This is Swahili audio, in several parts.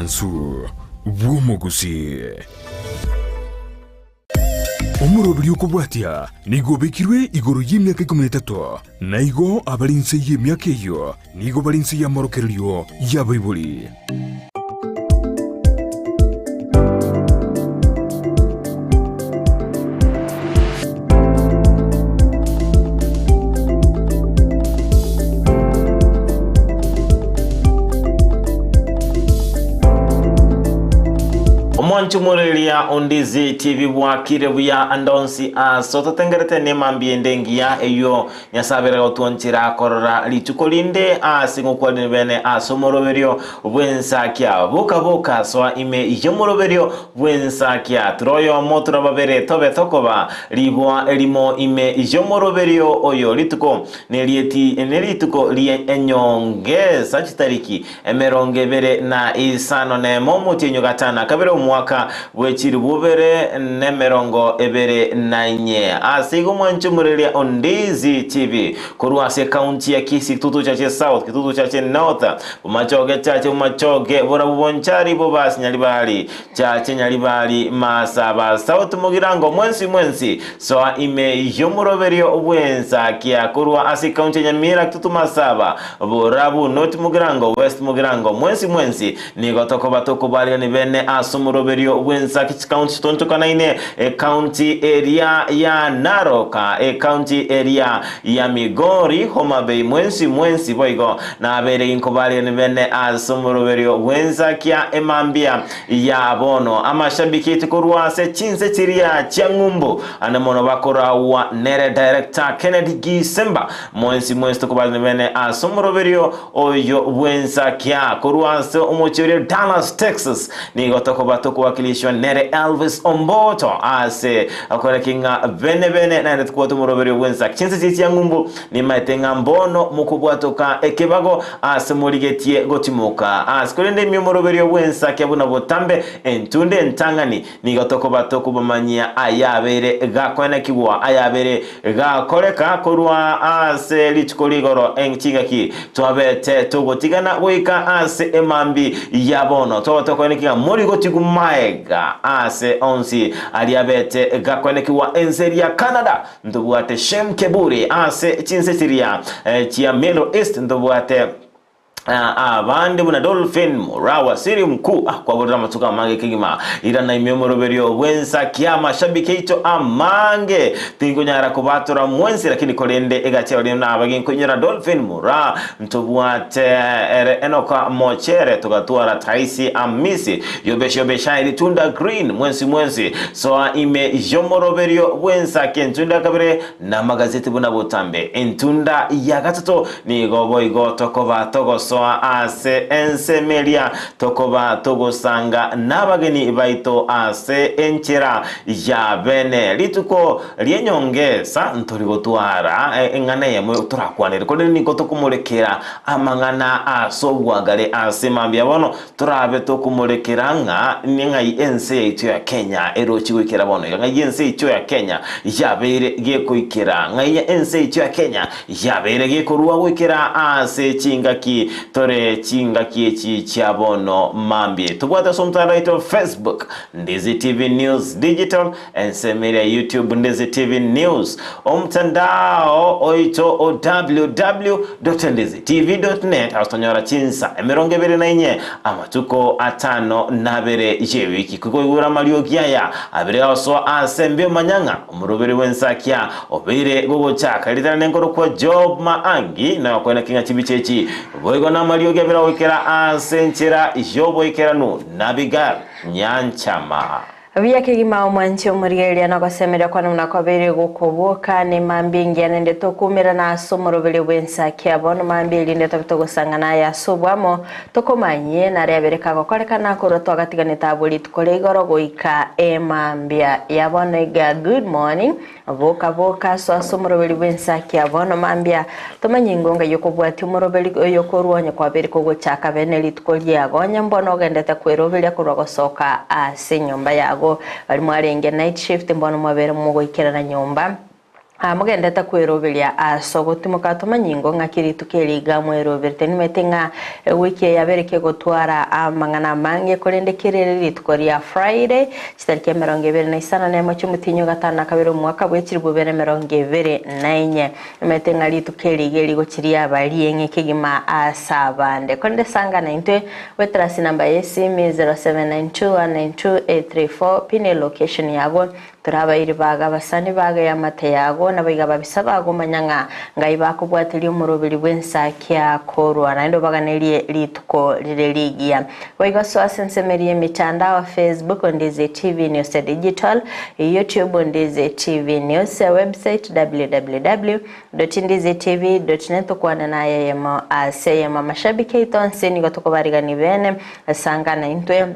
Ansu Wumogusi Umurobiri ukubwatia nigo bekirwe igoro y'imyaka 13 naigo abarinse y'imyaka iyo nigo barinse ya morokerio ya Bible. Mwanchumurelia ondizi TV bwakire buya andonsi soto tengerete ne mambiendengia eyo nyasabera otuonchira korora litukolinde singukwalini bene somoroberio bwensakia boka so ime yomoroberio bwensakia troyo motura babere tobe tokoba libwa elimo ime yomoroberio oyo lituko nelituko lie enyonge sachitariki emeronge bere na isano ne momutinyo gatana kabere mwaka wechiri bubere nemerongo ebere nanye asigo mwanchumurelia ondizi TV kuruase county ya Kisii kitutu chache South kitutu chache North umachoge chache umachoge bora bubonchari bobasi nyalibali chache nyalibali masaba South mugirango mwensi so ime yomuroberio obwensa kia kurua asi county Nyamira kitutu masaba borabu North mugirango West mugirango mwensi nigo toko bali ni bene asumuroberio wenza county tontoka naine county area ya Naroka county area ya Migori Homa Bay mwensi boigo na bere inkobali ni bene asumuroberio wenza kia emambia ya bono amashabiki tukuruase chinse chiria chiangumbu anamono bakora wa nere director Kennedy Gisemba mwensi tukubali ni bene asumuroberio oyo wenza kia kuruase umuchirio Dallas Texas nigo toko wakilishwa Nere Elvis Omboto ase akora kinga bene na ndikuwa tumuroberio wenza chinse chichi ya ngumbu ni maetenga mbono mukubwa toka ekebago ase murigetie gotimuka asikolende miumuroberio wenza kiabuna botambe entunde entangani nigo toko bamanyia ayabere gakwena kiwa ayabere gakoreka kurwa ase lichkoligoro enchingaki twabete togotigana wika ase emambi yabono toko nikinga murigotigu maega ase onsi aliabete gakwenekiwa enzeri ya Canada ndobuate Shem Keburi ase chinsesiria chia Middle East ndobuate abandi buna Dolphin Morawa siri mkuu kwa bodra matuka mange kigima ira na imemoroberio wensa kiama shabiki ito amange tingo nyara kubatura mwensi lakini kolende egache oli na abagin kunyara Dolphin Mora ntobuate enoka mochere tugatwara taisi amisi yobesha ili tunda green mwensi so ime yomoroberio wensa kentunda kabere na magazeti buna botambe entunda ya gatatu ni goboigo tokoba so ase ensemelia tokoba togosanga nabageni baito ase enchera ya bene lituko lienyongesa ntorigotwara engane ya mwe turakwanira kone niko tokumulekera amangana asobwagale ase mambya bono turabe tokumulekeranga ninga ense itu ya Kenya erochi gwikera bono nga ense itu ya Kenya yabere gekoikera nga ense itu ya Kenya yabere gekorwa gwikera ase chingaki tore chinga kiechi chiabono mambie tubwata somtara ito Facebook Ndizi TV News Digital ensemeria YouTube Ndizi TV News omtandao oito www.ndizitv.net astonyora chinsa emeronge bere na inye amatuko atano nabere jewiki kukoigura malio giaya abere oso asembio manyanga umurubere wensakia obere gogo chaka litana nenkoro kwa Job Maangi na wakwena kinga chibichechi boigo na malio gebera wikera asenchera yobo ikeranu nabigar nyanchama Via kigima omwanchi omurigeria na gosemerera kwa namna kwabere gukubuka ni mambingi anende tokumira na asomorobele wensa kiabono mambili ndeta bitogosangana ya subwamo tokomanye na rebereka gokoreka na koroto agatigane tabuli tukole igoro goika emambia yabone ga good morning voka so asomorobele wensa kiabono mambia tomanye ngonga yokobwati omorobele yokoruonye kwabere kogochaka beneli tukolia agonya mbono gendeta kwerobele kurogosoka ase nyomba yago bali mwarenge night shift mbono mwabere mugoikera na nyomba mugendete kwiroberia asogoti mukatuma nyingo ngakiritu keliga mweroberite nimetinga wiki ya bereke gotwara amangana mange kurendekirere litkoria Friday chitariki 25 na cy'umutinyo gatana kabiri mwaka bwekirwo bere 24 nimetinga litukeliga ligochiria abali engekigima asabande konde sanga 90 wetrasi namba yesimi 0792192834 pine location yabo turabayiri baga basani baga ya mate yago nabiga babisaba gumanyanga ngai bakubwatiri umurobiri bwensa kya korwa nando baganeliye lituko lireligia baiga so asensemeriye mitandao Facebook Ndize TV News Digital, YouTube Ndize TV News, website www.ndizetv.net kwana na yemo asema mashabiki itonse ni gotokobariga bene sangana intwe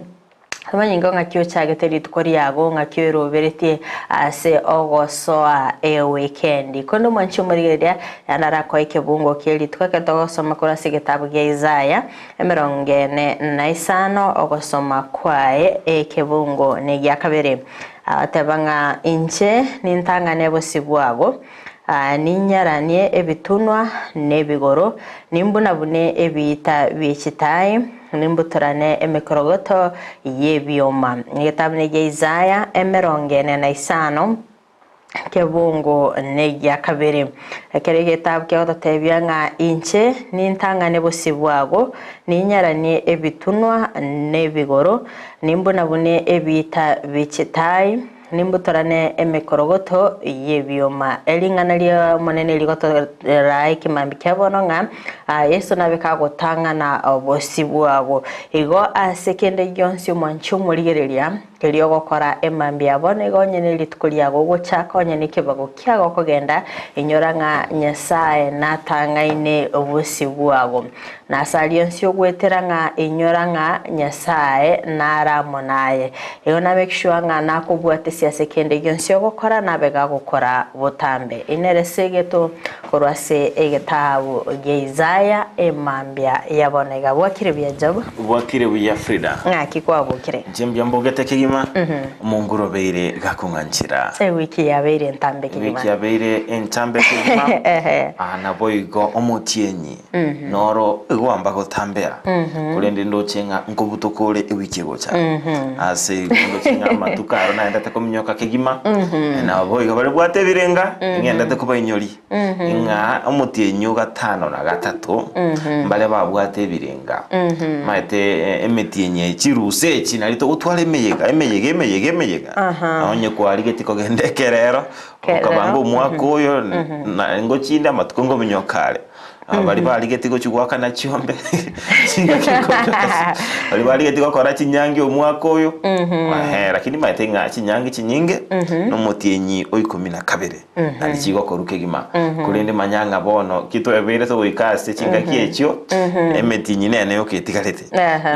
Amanyingo ngakyo cyagete tukori yago ngakyo roberete ase ogosoa weekend kondo mwanchi muri yanara ko ikebungo keli tukakatosoma kora sigetabu ge Isaya 45 ogosoma kwae ekebungo ne gya kabere atabanga inche nintangane bosibwago ninyaranie ebitunwa nebigoro nimbuna bune ebita bikitai nimbuturane emikorogoto yebyoma ngetabne ge Isaya 45 kebungo ne gya kabere kerege tab ke ototebya nga inche nintangane bosibwago ninyaranie ebitunwa nebigoro nimbuna bune ebita bikitai nimbutorane emikorogoto yebyoma elingana lya monene ligoto raiki mambikyabona nga Yesu nabeka gotanga na bosibwago igo asekende gyonsi mwanchu muligereria kelio gokora emambi abone gonyene litukuliago gochaka onyene kibago kyago kogenda inyoranga Nyasaye natangaine bosibwago nasalionsi ogweteranga inyoranga Nyasaye naramonaye igo nabekishwa nga nakubwate sekende gyonsi gokora nabega gukora butambe ineresegeto korwase egetabu ge Isaya emambya yabonega bwakire byajabu bwakire bya Frida ngaki kwabukire jembya mbogete kigima munguro beire gakunganchira wiki yabeire ntambe kigima wiki yabeire entambe kigima ana boigo omutienyi noro igwamba gutambea kulende ndochenga nkobutokore ewiki gocha ase ndochenga matukaro na ndate komnyoka kigima na boigo bari bwate birenga ngenda kuba inyori inga omutienyi gatano na gatatu mbale babwate birenga maite emetienye chiruse chinarito utwale emeyega naonye kwari getiko gendekerero ukabanga umwaka uyo na ngochinda matukongo minyokale bali bali getiko chugwaka na chiombe singa kiko bali bali getiko kora chinyange umwaka uyo lakini maite nga chinyange chinyinge no mutienyi oy 12 nali chigo koruke gima kulende manyanga bono kito ebere so wikase chinga kiechyo emetinyi nene yoketikalete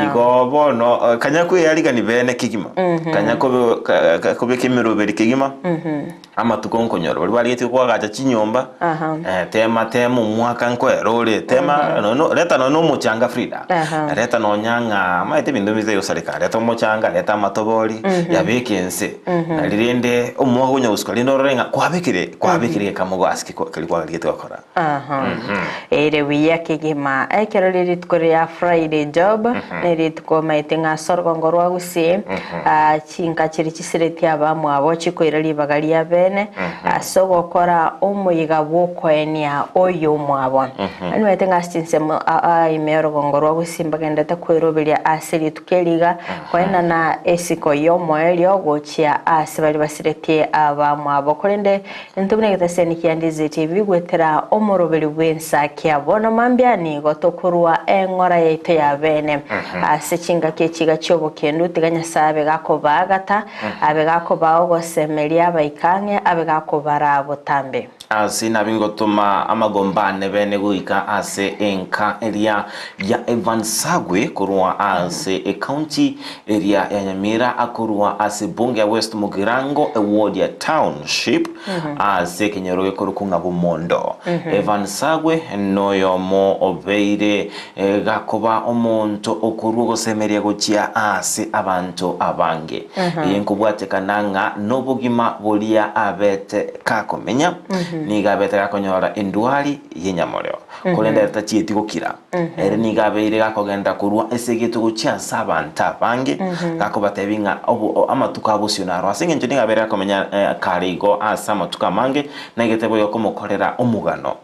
igo bono kanyako yaliga ni bene kigima kanyako kobe kemiroberi kigima ama tukonkonyoro bali bali getiko kwagacha chinyomba tema umwaka nkoerore tema no leta no muchanga Frida leta no nyanga maite bindu bize yosaleka leta muchanga leta matobori yabekense nalirende umwaka unya uskali no renga kwabekire kamugo aski kali kwa gete gakora ere wiya kigima ekero litkore ya Friday job neritko maite nga sorgongoro agusi chinka chiri chisireti abamu abo chikoira libagali ya bene asogo kora umuyiga bwoko enia oyo mwabo anwete nga chinse imero gongoro agusimba gendata kweroberia asiri tukeliga kwaina na esiko yomo elio gochia asibali basireti abamu abo kolende ntubune geteseni kyandize TV gwetera omoroberi bwensa kyabona mambyani gotokurwa engora yaite ya bene asechinga kechiga cyobo kendo tiganya sabe gako bagata abegako bawo gosemelia baikange abegako barabo tambe asina bingotuma amagombane bene guika ase enka area ya Evansagwe kurwa ase county area ya Nyamira akurwa ase bunge ya West Mugirango ward ya township ase Kenyoroge kurukunga bumondo Evansagwe noyo mo obeire gakoba omonto okurwa gosemeria gochia ase abantu abange yenkubwate kananga nobugima bolia abete kakomenya niga abete gakonyora indwari yenyamoreo kulenda tachieti gukira ere niga abeire gakogenda kurwa esegeto gucha sabanta bange gakobatebinga amatuka abusionaro asinge nje niga abere gakomenya karigo asama tukamange nagetebo yokomokorera omugano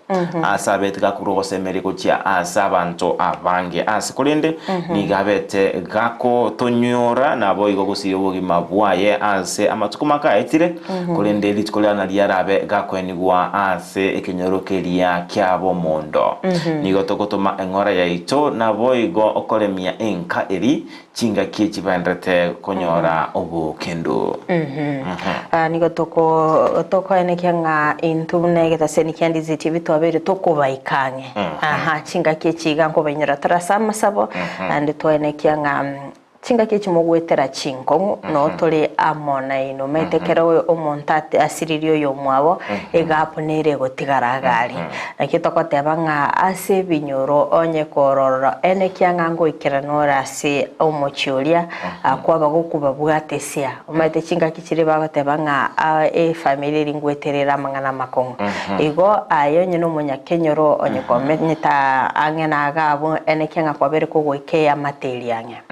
asabete gakurugo semere gucha asabanto abange asikulinde niga abete gako tonyora nabo igo gusiyo bugima bwaye ase amatuko makaetire kulinde litkolana lyarabe gakwenigwa ase ekenyorokeria kyabo mondo nigo tokotoma engora yaito nabo igo okoremia enka eri chinga kichi bandrete konyora obukendo nigo toko ene kyanga intune getaseni kyandizi TV twabere tokobaikange chinga kichi ganko banyira tarasama sabo and twene kyanga chinga kichi mugwetera chinko no tole amona ino metekera omontate asiririo yo mwabo egaponere gotigaragari nakitoko tebanga ase binyoro onye kororo ene kyanga ngo ikiranora ase omochioria akwaba gokuba bwatesia omate chinga kichiri bagotebanga family ringweterera mangana makongo igo ayo nyino munya kenyoro onye komenyita angena agabo ene kyanga kwabere kugwike ya materi ange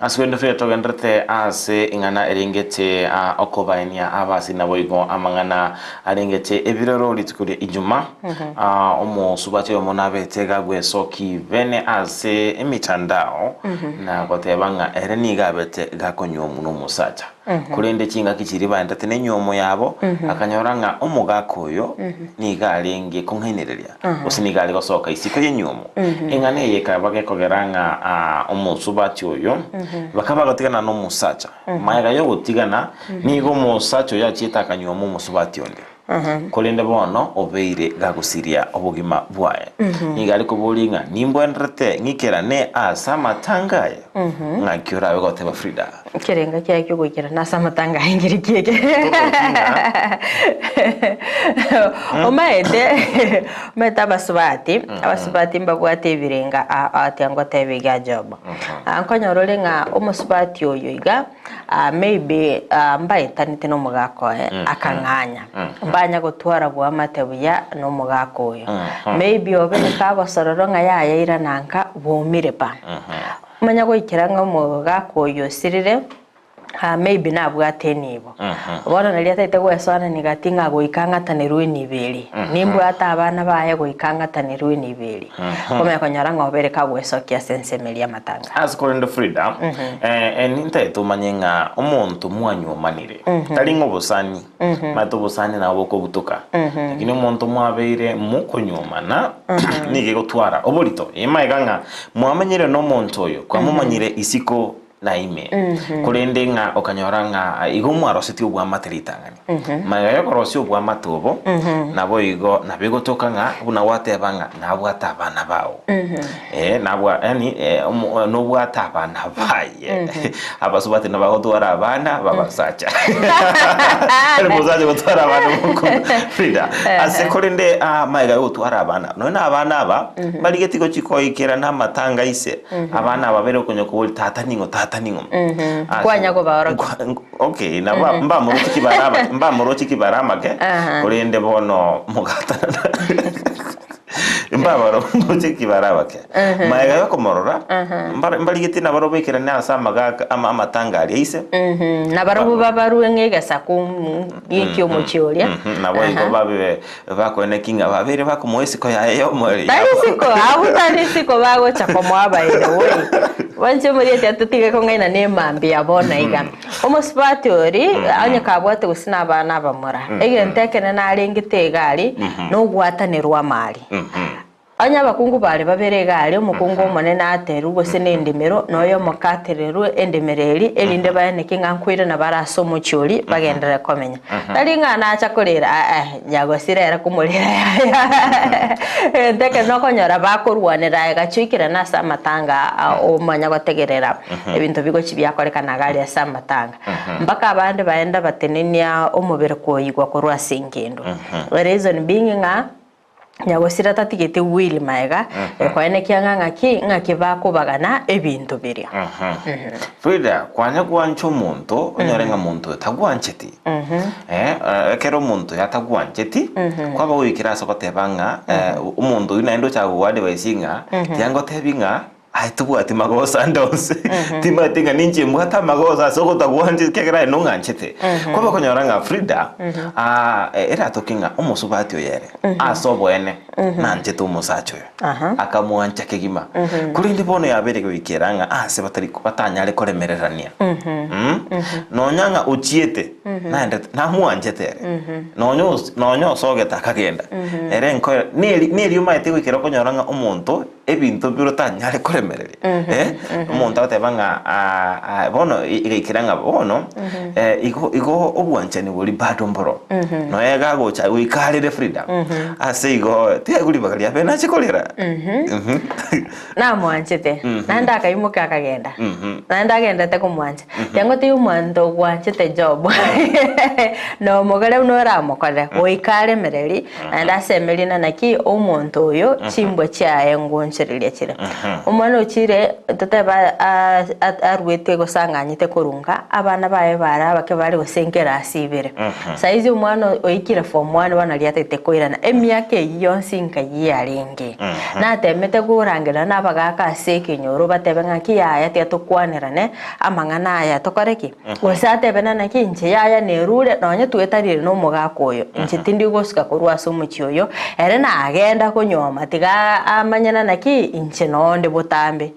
aswendo fe togendrete ase ingana eringete okobainia abasi naboigo amangana arengete ebiroro litukuri ijuma omo subate omona betega gwesoki vene ase emitandao na gotebanga ereniga bete gakonyo muno musacha kulende chinga kichiri bandate nenyomo yabo akanyoranga omugakoyo niga arenge konhenereria osiniga ali gosoka isiko yenyomo ingane yeka bagekogeranga omusubati oyo bakaba gatigana no musacha maega yo gutigana nigo musacha yachita kanyomo musubati onde kolende bono obeire gagusiria obugima bwaye niga ali kubulinga nimbwendrete ngikera ne asama tangaye ngakyora begoteba Frida kirenga kyakyo gukira nasama tangaye ngiri kieke omaede meta basubati mbabwate birenga atyango tebiga job ankonyorole nga omusubati oyo iga maybe mbaye tanite no mugako akanganya banya gutwara bwa matebuya no mugako oyo maybe obene kagosororo nga yayaira nanka bomire pa manya goikiranga mugako oyo sirire maybe nabwate nibo bona nali atete gwesona nigatinga goikang'atane ruini beri nimbwata abana baye goikang'atane ruini beri kome konyara ngobere kagwesokia sensemelia matanga askolendo Frida ninte tumanyenga omuntu mwanyomanire tali ngobusani matubusani nabo ko butuka lakini omuntu mwabeire mukonyomana nige gotwara obolito imaiganga mwamenyire no muntu oyo kwamumanyire isiko naime kulende nga okanyoranga igo mwaroseti obwa materitangani magayo korosio obwa matobo nabo igo nabigo tokanga buna watebanga nabwata abana bawo nabwa yani no bwata abana baye abasubate nabago twara abana babasacha muzaje gutwara abana muko Frida ase kulende magayo twara abana none abana aba baligetigo chikoikera na matanga ise abana babere konyo ko tata ningo kwanya go baoro okay na mba murochi kibarama ke kulinde bono mugatana mbabaro murochi kibaraba ke maega yako morora mbaligiti na baro bekera na samaga amatanga ali ise na baro babaru ngega sakum yiki omochioria na boigo babe bakone kinga babere bakomoesi ko yayo mori tarisiko abutarisiko bago chakomo abaire we wanje muri atatiga ko ngaina ne mambi abona iga omusipati ori anye kabwate gusina abana bamura ege ntekene na arengite gari no gwatanirwa mali anya bakungu bale babere gari omukungu omonene ateru bose nendemero noyo mokatereru endemereri elinde bayane kinga nkwire na baraso muchuri bagendera komenya talinga na acha kolera nyagosira era kumulira ndeke no konyora bakorwanira gachikira na samatanga omanya gotegerera ebintu bigo chibyakorekana gari ya samatanga mpaka abandi baenda batenenia omubere koyigwa korwa singendo reason being nga nyagosira tatigete wili maega kwene kianga ngaki bakubagana ebintu biria Frida kwanya kwancho muntu onyorenga muntu tagwancheti kero muntu yatagwancheti kwaba wikira sokotebanga umuntu unaendo chagwade wesinga yango tebinga aitubwati magosa ndose timatinga ninje mwata magosa sokotagwanje kegera nonganchete kwaba konyoranga Frida era tokinga omusubati oyere asobwene nanje tumusacho akamwancha kegima kuri ndi bono yabere gwikiranga ase batari batanyale koremererania nonyanga uchiete naende namwanchetere nonyo sogeta kagenda erenko neri umaite gwikira konyoranga omuntu ebintu biro tanyale koremereri omuntu atebanga bono igikiranga bono igo obwanchani buri bado mboro no yega gocha wikarire Frida ase igo teguri bagalia bena chikolera na mwanchete nanda akaimuka akagenda nanda agenda te kumwancha yango ti umwanto gwanchete job no mogale unora mokale wikare mereri nanda semelina naki omuntu oyo chimbwe chaye ngoncheriria chire umwana uchire tateba arwete gosanganyite kurunga abana bae bara bake bari gosengera asibere saizi umwana oikire form 1 bana liatete koirana emiake yonsi nkayi arenge na temete gurangira nabagaka aseke nyoro batebenga kiyaya tia tukwanirane amangana aya tokoreki gosate benana kinche yaya nerure nonye tuetarire no mugakoyo inche tindi gosika kurwa somuchi oyo ere na agenda konyoma tiga amanyana naki inche nonde botambe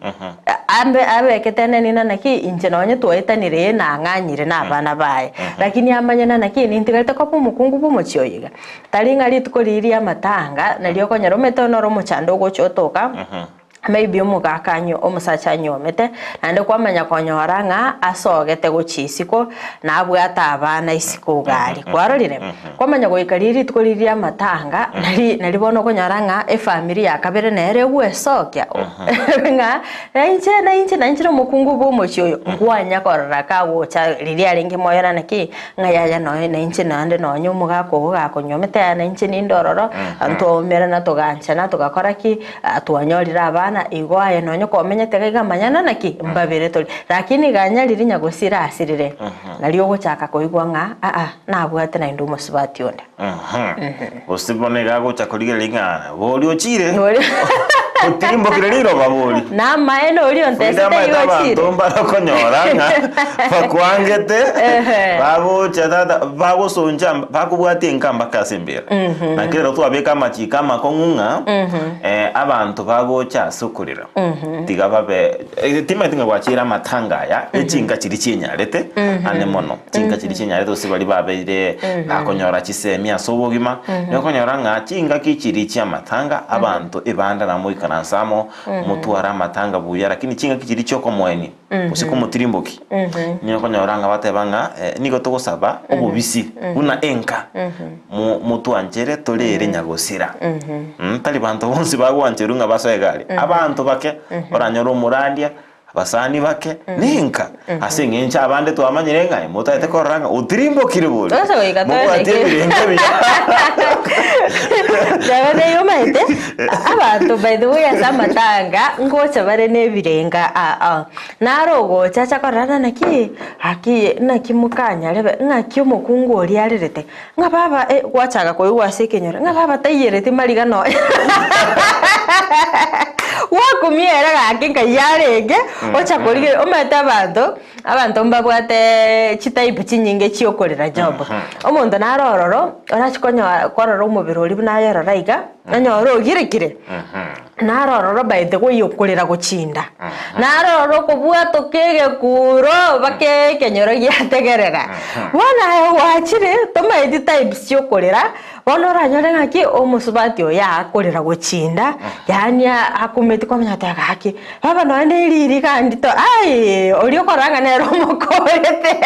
ambe abeketene nina naki inche nonye tuetanire na nganyire na bana bae lakini amanyana naki nintigalte kopu mukungu bumuchi oyiga talinga litukoliria amatanga naliyo konyero metonoro muchando gochotoka maybe umugakanyo omusacha nyomete nande kwamanya konyoranga asogete guchisiko nabwata abana isiko gari kwarorire kwamanya goikariri tukoliria matanga nalibono konyoranga family yakabere nere gwesokya nga nainche mukungu bomochyo ngwanya korora kawocha liria lingi moyora naki ngayaya no nainche nande nonyo mugako gakonyomete nainche nindororo antomera na togancha na togakoraki atwanyorira abana igwaye nonyo komenyete gaiga manyana naki mbabire toli lakini ganyariri nyagosira asirire naliyo gochaka koigwa nga nabwate na ndumo subati onde osibone gago chakoliga linga boli ochire utimbo kireliro baboli na maeno oli ontese yochire tomba konyoranga bakwangete babo chadada babo sonja bakubwate nkamba kasembera nakero tu abeka machika makongunga abantu babo cha sukurira tiga babe timatinga gwachira matanga ya echinga chiri chinyarete anemono chinga chiri chinyarete osibali babeire bakonyora chisemi asobogima nyokonyoranga chinga kichiri chia matanga abantu ibanda na muikanansamo mutwara matanga buya lakini chinga kichiri choko mweni usiku mutirimboki nyokonyoranga batebanga nigo togosaba obubisi una enka mutuanjere tolere nyagosira tali bantu bonsi bagwancherunga basoegari abantu bake oranyoro murandia abasani bake ninka asengencha abande twamanyire ngai mutaite koranga utirimbo kiribuli mugwate birenge biya Jabane yomaite abantu by the way asamatanga ngocha bare nebirenga narogo chacha korana naki nakimukanya lebe ngaki umukungu oli alirete ngababa gwachaga koywa sekenyora ngababa tayerete mariga no wakumiera gakinga yarege ochakorige omata abantu mbabwate chitaipu chinyinge chiokorera job omuntu narororo orachikonya korora umubiro oli bunayora raiga nanyoro girekire narororo by the way yokorera guchinda narororo kubwato kege kuro bake kenyoro giategerera wana wachire toma edit types chiokorera onora nyore ngaki omusubati oya akorera guchinda yani akumeti kwamenya haki baba no ndiriri kandi to ai olio koranga nero mokorete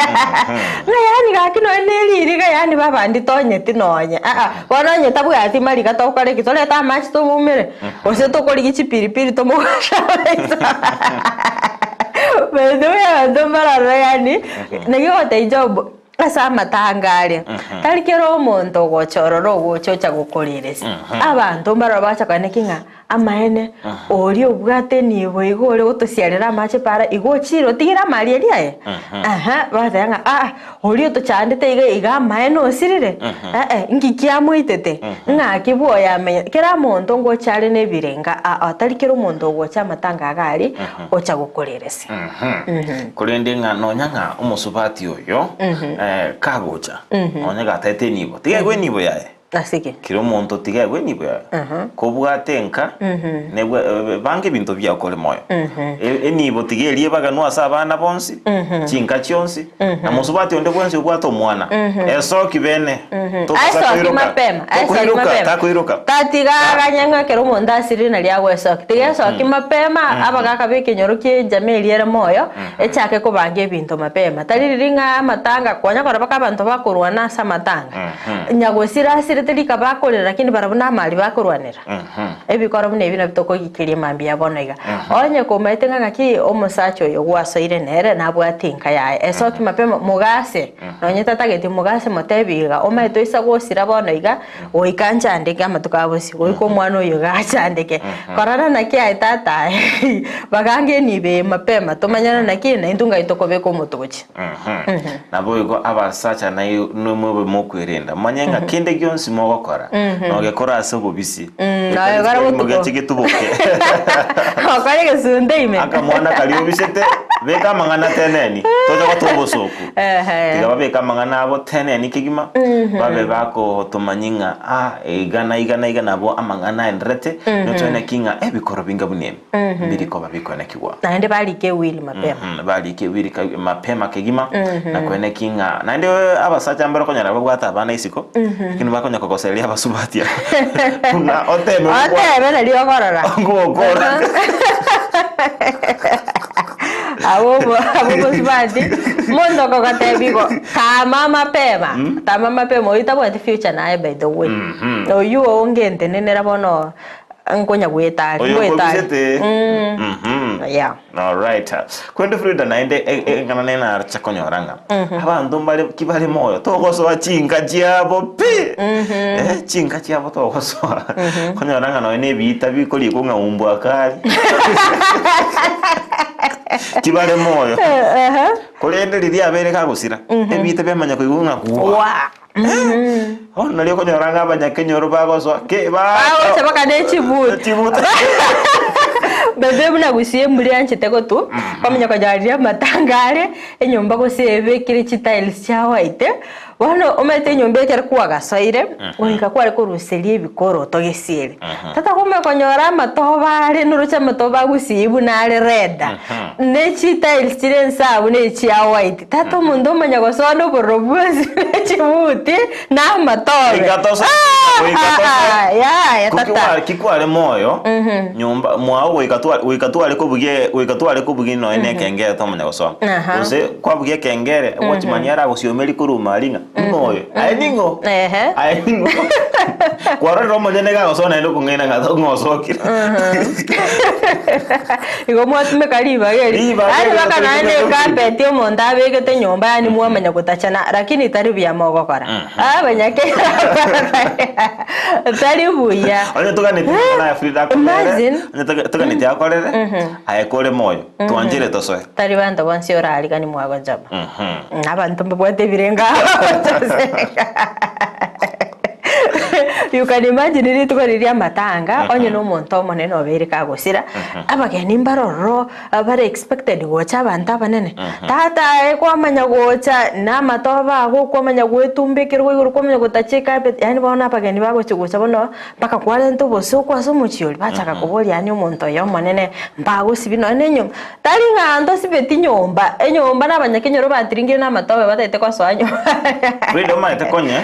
na yani gaki no ndiriri ga yani baba nditonye tinonye kononye tabwati mariga to kore kitole ta match to mumere ose to kori gichipiripiri to mugasha bedo ya ndo marara yani negiyote job asa matangare talikero omonto gochororo gochocha gukoriresi abantu mbaro bacha kanekinga amaene oli obwate nibo igore gotosiarera amache para igochiro tigira marieria batanga oli otochandete iga amaene osirire ngikia moitete ngaki boya me kera monto ngochare ne birenga atalikero monto gocha matanga gari ocha gukoriresi kurende ngano nyanga umusubati oyo kagocha onyaga tete nibo tigwe nibo yae asike kiro monto tigwe nibo yae kobwatenka nebwe bange bintu bya kole moyo enibo tigerie baganwa sabana bonsi chinka chionsi na musubati onde bwensi ubwato mwana eso kibene eso mapema takuiruka tatiga ganyanga kero monda siri na lya weso tigeso kimapema abagaka bekenyorukie jameli yere moyo echake ko bange bintu mapema taliringa matanga kwanya kora baka bantu bakurwana sa matanga nyagosira siri telika bakorera lakini barabona mali bakorwanira ebikora bune bina bitoko gikirie mambia bonaiga onye kometenga ngaki omusacho yo gwasoire nere nabwatinka yae eso kimapema mugase nonye tatageti mugase motebiga omaito isa gosira bonaiga oikanjandeke amatukabose goiko mwana oyo gachandeke korana naki aitata bagange nibe mapema tomanyana naki na indunga itokobeko mutochi naboygo abasacha nayo nomwe mokwirenda manyenga kinde gyonsi mogokora nogekora ase bobisi nayo garabutuko tubuke akari gesunde ime aka mwana kali obisete beka mangana teneni toja kwatobosoku tiga beka mangana abo teneni kigima babe bako tomanyinga igana abo amangana endrete notone kinga ebikoro binga buneme biriko babikona kiwa naende balike wili mapema balike wili mapema kigima na kwene kinga naende abasacha mbero konyara babwata abana isiko kinu bakonya kokoselia basubatia kuna oteme na liyo korora ngokora abo subati mondo kokatebigo tama mapema oitabwa the future nae by the way no you ongente nenera bono ankonya gwetali yeah all right kwende Frida naende ngana nena archa konyoranga abantu mbale kibale moyo togoso achinga chiabo pi chinga chiabo togoso konyoranga no ne bita bikoli kunga umbu akali kibale moyo kolende lidia bere kagusira ebita bemanya kuigunga kuwa nalio konyoranga abanyakenyoro bagoswa ke baka ne chibuta bebe buna gusiye muri anchitego tu pamenya kwajaria matangare enyomba go sebe kiri tiles cha white wano omete nyomba ekere kuwa gasoire oika kware kuruserie bikoro togesire tata kome konyora matobare nurucha matoba gusibu nare reda ne tiles tirensa une cha white tata mundo manya go sono borobuzi chibuti na matobe ikatosa ya tata kikwale moyo nyomba mwao wikatwale kubugie no ene kengere tomanya goso use kwabugie kengere wochimanyara gosiomeri kurumaringa moyo ainingo kwaro romo nyenega goso na ndo kungena gato ngosokira igo mwatume kaliba geri ari baka nane kapeti omonda begete nyomba yani mwamanya gutachana lakini tari bya mogokora abanyake tari buya onye tuganite na Frida ko onye tuganite akorere ayekore moyo twanjire tosoe tari bando bonsi orali kani mwago jaba abantu mbwate birenga you can imagine it tukariria matanga onye no monto monene obere kagosira abageni mbaroro abare expected gocha abantu abanene tata kwamanya gocha na matoba go kwamanya gwetumbikirwe iguru kwamanya gutachika yani bona abageni bagochigocha bono paka kwalento boso kwaso muchioli bachaka kuboli yani omonto yo monene mbago sibino enenyo tari ngando sibeti nyomba enyomba nabanyakenyoro batiringire na matoba batete kwaso anyo freedom maite konye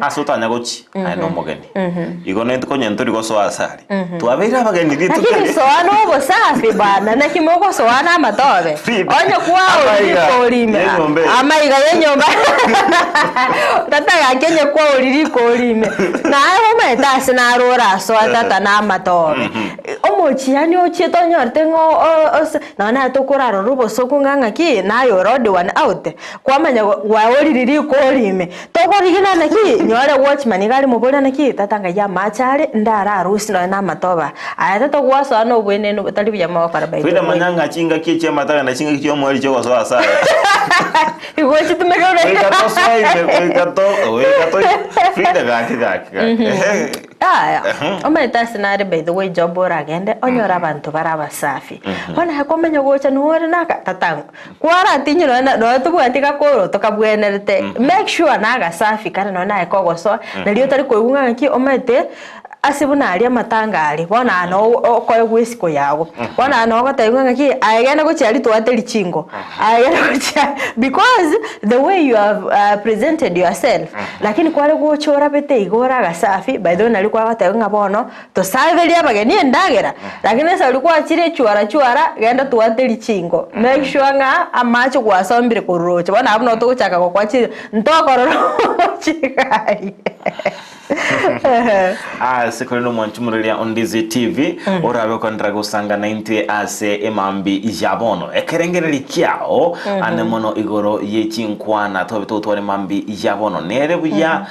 asutanya gochi ai no mogeni abageni igone tukonyentori goso asari twabera abageni lakini soano bo safi bana na kimoko soana matobe onyo kwao liko lime amaiga yenyomba tata yakenye kwao liko lime na ayo metasi na rora so tata na matobe omochiani ochieto nyorte ngo na tokuraro rubo sokunganga ki na yo road one out kwamanya wa oriri ko lime tokorigina naki nyore watchman gali mobora naki tatanga ya machare ndara arusi na matoba aya togwaso no bwene no tali bya mawa para bai kwida manyanga chinga kiche mataka na chinga kicho mwali choko so asaya igochi tumegore wekato swai wekato frida gaki aya ometa sinari by the way job oragende onyora abantu baraba safi bona hakomenya gocha nuore naka tatango kwara tinyiro no tubwatika koro tokabwenerete make sure naga safi kana no na ekogoso na liyo tari koigunga ngaki omete asibuna aria matangari bona no koyo gwisiko yago bona no gatayigunga ngaki ayagena gochari twateri chingo ayagena gocha because the way you have presented yourself lakini kware gochora bete igora gasafi by the way nali kwa gatayigunga bono to saveria abageni endagera lakini sasa ulikuwa chire chwara genda twateri chingo make sure nga amacho kwasombire kurocha bona abno to gochaka kwa chire ntokororo chikai sekoleno mwanchumurelia Ondizi TV orabe kontra gusanga 90 ase emambi jabono ekerengereri kyao anemono igoro yechinkwana tobitotware mambi jabono nerebuya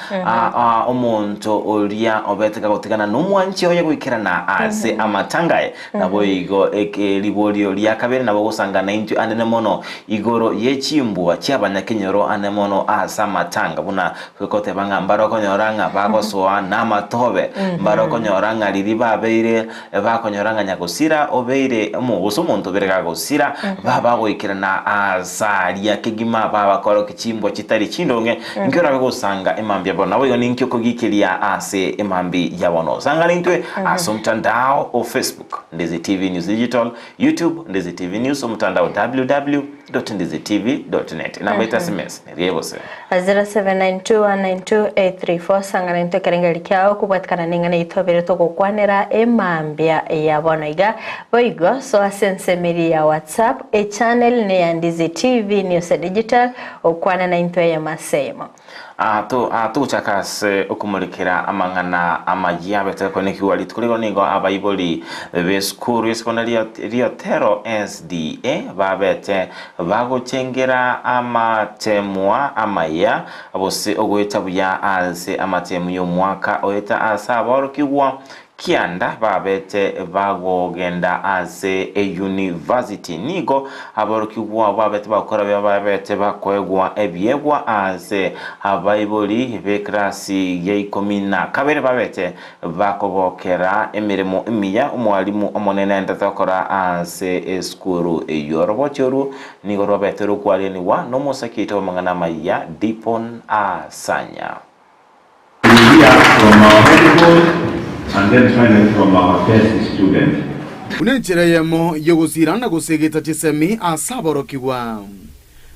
omonto oria obeteka gotigana numwanchi oye gwikirana ase amatangae nabo igo ekeliborio lya kabere nabo gusanga 90 anemono igoro yechimbwa cyabanyakenyoro anemono asa matanga buna kwekote banga mbaro konyoranga bago soa na matobe baroko nyoranga liri babeire bakonyoranga nyagosira obeire mu usumuntu berega gosira baba goikirana azaria kigima baba koro kichimbo kitari chindonge ngora gusanga emambi yabona boyo ninkyo kogikiria ase emambi yabono sanga nintwe asomtandao o Facebook Ndizi TV News Digital, YouTube Ndizi TV News, mtandao www.ndizitv.net na beta SMS niriyebose 0792192834 sanga nintwe kerengeri kyao kubwatikana ningana itobere to gukwanira emambia yabona iga boigo so asensemeri ya WhatsApp e channel ne ya Ndizi TV News Digital okwana na intwe ya masemo tu chakase okumulikira amangana amayabe tekoneki wali tukuliro ningo abayiboli be school secondary Riotero SDA babete bagochengera amatemwa amaya abose ogweta buya ase amatemu yo mwaka oyeta asaborokigwa kianda babete bagogenda ase a university nigo aborokigwa babete bakora babete bakwegwa ebyegwa ase abayiboli be klasi ye 10 kabere babete bakobokera emirimo imiya umwalimu omonene ndatakora ase school eyorobochoru nigo babete rukwali ni wa no musakito mangana maya Dipon Asanya. And then finally from our first student. Unenchera yemo yogosirana gosegeta chisemi asaborokigwa.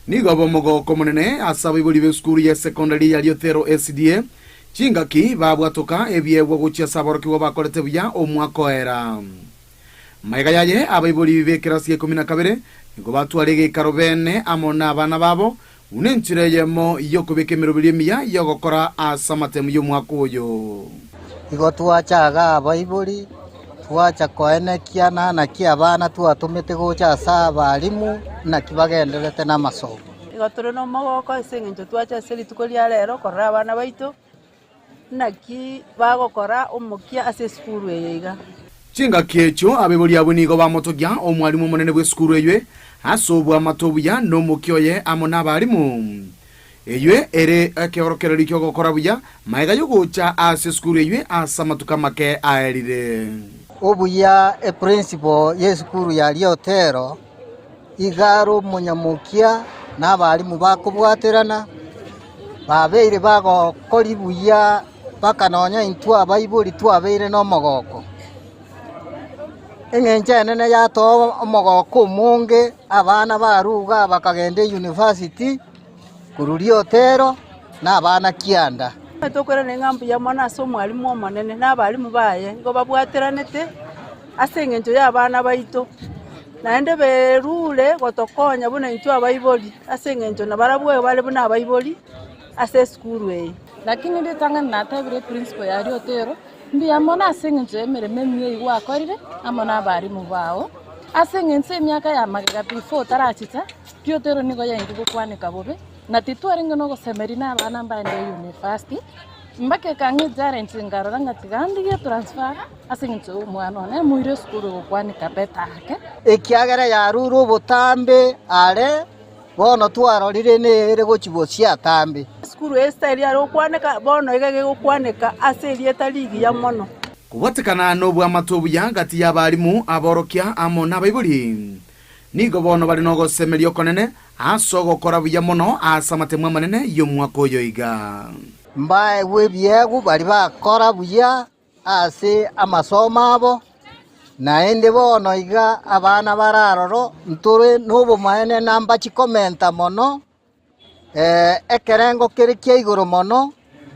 Nigo mogo komunene asabibuli be school ya secondary ya Riotero SDA. Chingaki babwatoka ebyebwo guchya saborokigwa bakorete bya omwako era. Maiga yaye abayibuli be klasi ya 12 nigo batwarege karobene amona abana babo. Unenchera yemo yokobeke mirobirimiya yogokora asamatemu y'omwako oyo. Igo twachaga abayibuli twacha koenekia na kia bana twatumite gocha sa balimu na kibagenderete na masomo igo turi no mogoko isengenjo twacha seri tukoria rero korra bana baito naki bagokora umukia ase skuru eyeiga chinga kiecho abibuli abunigo bamotogia omwalimu munene bwe skuru eywe asobwa matobuya no mukioye amona balimu eywe ere akeorokereri kyo gokora buya maiga yogocha ase skuru eywe asamatuka make aerire obuya e principal ye skuru ya Riotero igaro munyamukia na balimu bakobwaterana babeire bago koribuya bakanonya intu abayibuli twabeire no mogoko engenje nene ya to omogoko munge abana baruga bakagende university kuri Riotero na abana kianda Tokora n'engambu ya mwana ase omwalimu omonene n'abalimu baye ngo babwateranete ase eng'encho y'abana baito naende berure gotokonya buna intwe abaibori ase eng'encho nabarabwe bale buna abaibori ase esukuru eye lakini ndetanga natabire principal yari otero mbiyamona ase eng'encho y'emeremo emiya igo akorire amo n'abarimu bao ase eng'encho emiaka yamagega before tarachicha piotero nigo yaingi gokwanika bobe na titwarenge no gosemeri n'abana mbande university mbake kange challenge ngarora ngatigandiye transfer ase eng'encho omwana one muire skuru gokwanika betake ekiagera yaruru obotambe are bono twarorire nere gochibo cia tambe skuru estyle yari okwanika bono egege gokwanika ase erieta ligi ya mono kubatekana n'obwamatu obuya gati y'abarimu aborokia amo n'abaibori nigo bono bari nogosemeria okonene ase ogokora buya mono ase amatemu amanene y'omwaka oyo iga mbae webiegu bari bakora buya ase amasomo abo naende bono iga abana bararoro ntore n'obo maene namba chikomenta mono ekerengo kere kia igoro mono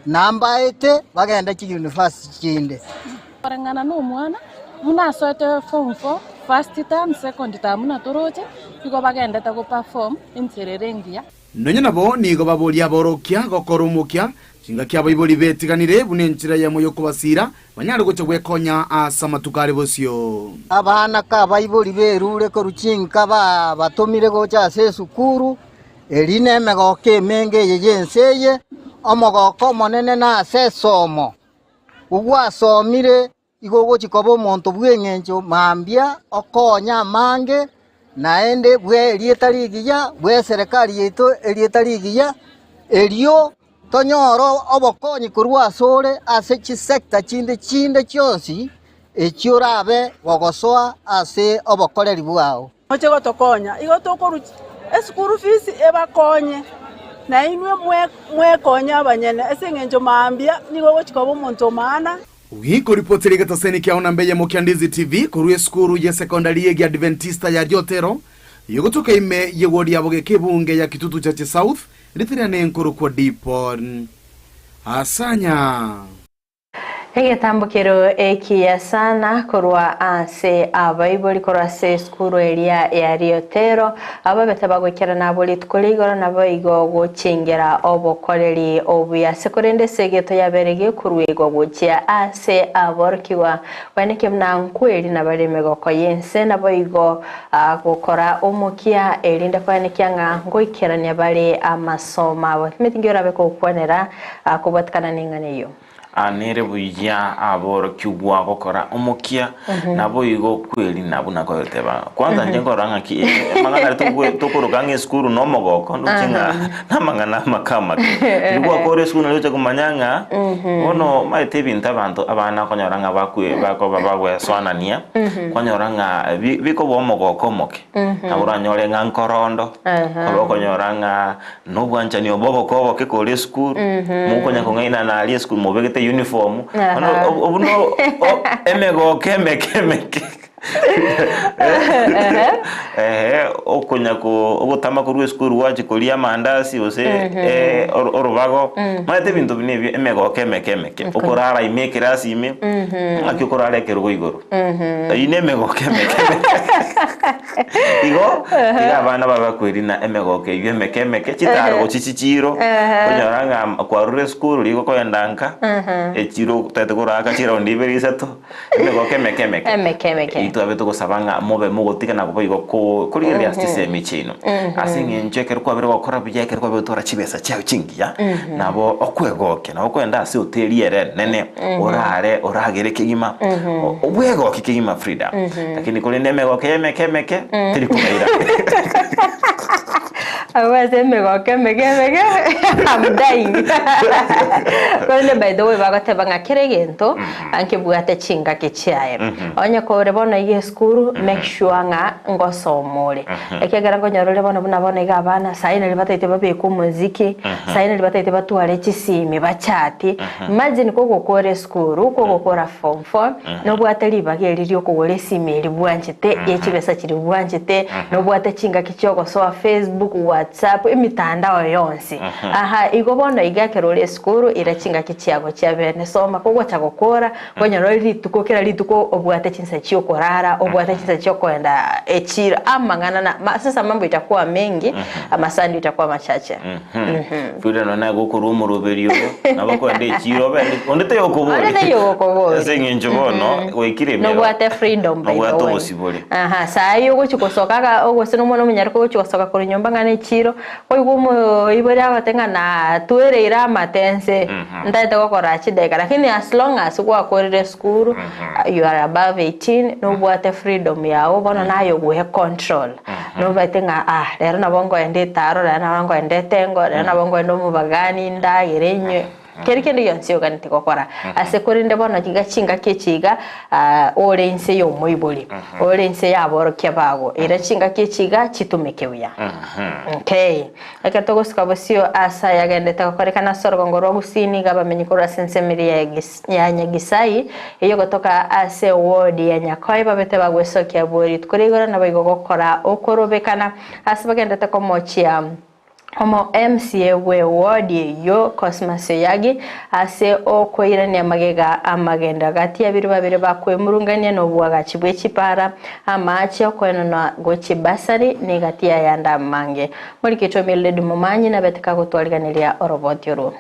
namba ete bagenda chi university chinde parangana n'omwana muna soete form 4 first term second term na toroche igo bagendete go perform insererengia nonye nabo nigo baboria aborokia gokora omokia chinga kia baibori betiganire bune enchira yamo yo kubasira banyare gocha gwekonya asa matukare bosio abana ka baibori berure koruchinka batomire gocha ase sukuru erine megoke menge yeyenseye omogoko monene na ase somo ugwasomire igogo chikobo monto bweng'encho mambia okonya mange naende bwe erietarigiya bwe serikali yeto erietarigiya erio tonyoro obokonyi kurwa asore ase chisekta chinde chionsi echiurabe gogosoa ase obokoreri bwao moche gotokonya igo tokoru esukuru fees ebakonye na inwe mwekonya abanyene ase eng'encho mambia nigo gochikobo monto maana Wiko ripoteri gataseni kia onambeye mokiandizi TV kurue skuru ya sekondari ya Adventista ya Riotero yogotoka ime yewodi ya boge kebunge ya Kitutu Chache South ritirane nkuru kwa Dipon asanya Egetambukiro ekia sana korwa ase abaibori korwa ase skuru eria ya Riotero ababete bagwekera naboli tukoligoro nabo igo gochingera obokoreri obuya sekorende segeto yaberege kurwego gochia ase aborokiwa waneke mnankweri nabareme gokoyense nabo igo gukora omukia erinde kwanekia nga ngoikeranya bari amasoma abo metingira beko kwanera kubatkana ninganeyo anere buya aboro kyugwa gokora omukia nabo igo kweli nabo nakoyoteba kwanza njengoranga ki mangana tokurukange skuru no mogoko ndukinga namangana makama ndugwa kore skuru nalyo kumanyanga ono maitebi ntabantu abana konyoranga bakwe bako babagwe swanania konyoranga biko bomogoko moke aburanyore ngankorondo abakonyoranga no bwanchani oboko ke kore skuru mukonya kongaina na ali skuru mobegete uniform obuno emego kemeke okunya ko ogutama ku skuru waje kulia mandasi ose orubago mate bintu bine emego kemeke okorara imekera sime akikorara kerugo igoro ine emego kemeke igo abana babakwirina emego kemeke chitaro chichichiro konyoranga kwa skuru ligo koyandanka echiro tategora chiro ndiberisato emego kemeke itu abeto gusabanga mobe mugotika nabo igo kuri ya stisemi chino asinge nchekero kwa bero gukora byekero kwa betora chibesa cyawe chingiya nabo okwegoke nabo kwenda ase hoteli ere nene oragere kigima obwego kigima Frida lakini kuri nemego kemeke tiri kumaira awaze mege I'm dying kone by the way bagate bangakeregento anke bugate chinga kichaye onya ko rebona ye skuru make sure nga ngosomole ekegera ngonyorole bona iga abana saina libatete babe ku muziki saina libatete batware chisimi bachati imagine ko gukore skuru ko gukora form 4 no bwate libageri ryo kugore simeli bwanchite yechibesa kiri bwanchite no bwate chinga kichoko so Facebook WhatsApp imitandao yonse aha igo bono igakerore skuru irachinga kichiago chia bene soma kogwa chagokora konyoro rituko kera rituko obwate chinsa chio korara obwate chinsa chio kwenda echira amangana na sasa mambo itakuwa mengi amasandi itakuwa machache Fuda nona gukuru ruberio nabakwenda echiro bende ondete yokobori senye njogono wekire no bwate freedom by bwate osibole aha sayo gochikosokaga ogoseno mono munyariko gochikosoka kuri nyumba ngane chiro koigumo ibori agotenga na tuereira matense ndaite gokora chideka lakini as long as gwakorire school you are above 18 no bwate freedom yao bono nayo guhe control no batenga lero nabongo ende taro lero nabongo ende tengo lero nabongo endo mubagani ndagirenye kerikende yonse yoganite gokora asekorinde bono gigachinga kechiga orense yo moibori orense yaboro kyabago irachinga kechiga chitumekewya okay akatogo skabosio asa yagendete gokorekana sorogongoro gusini gabamenyi kora sensemiri ya Nyagisai iyo gotoka ase ward ya Nyakoi babete bagwesokia bori tukurigora nabayigo gokora okorobekana ase bagendete komochia Omo MCA we ward yo Cosmas Yagi ase okoirania magega amagenda gati ya biru babire bakwemurungania no bwaga chibwe chipara amache okweno na gochi basari ni gati ya yanda mange muri kitomile dumanyi na beteka gutwaliganiria orobotiro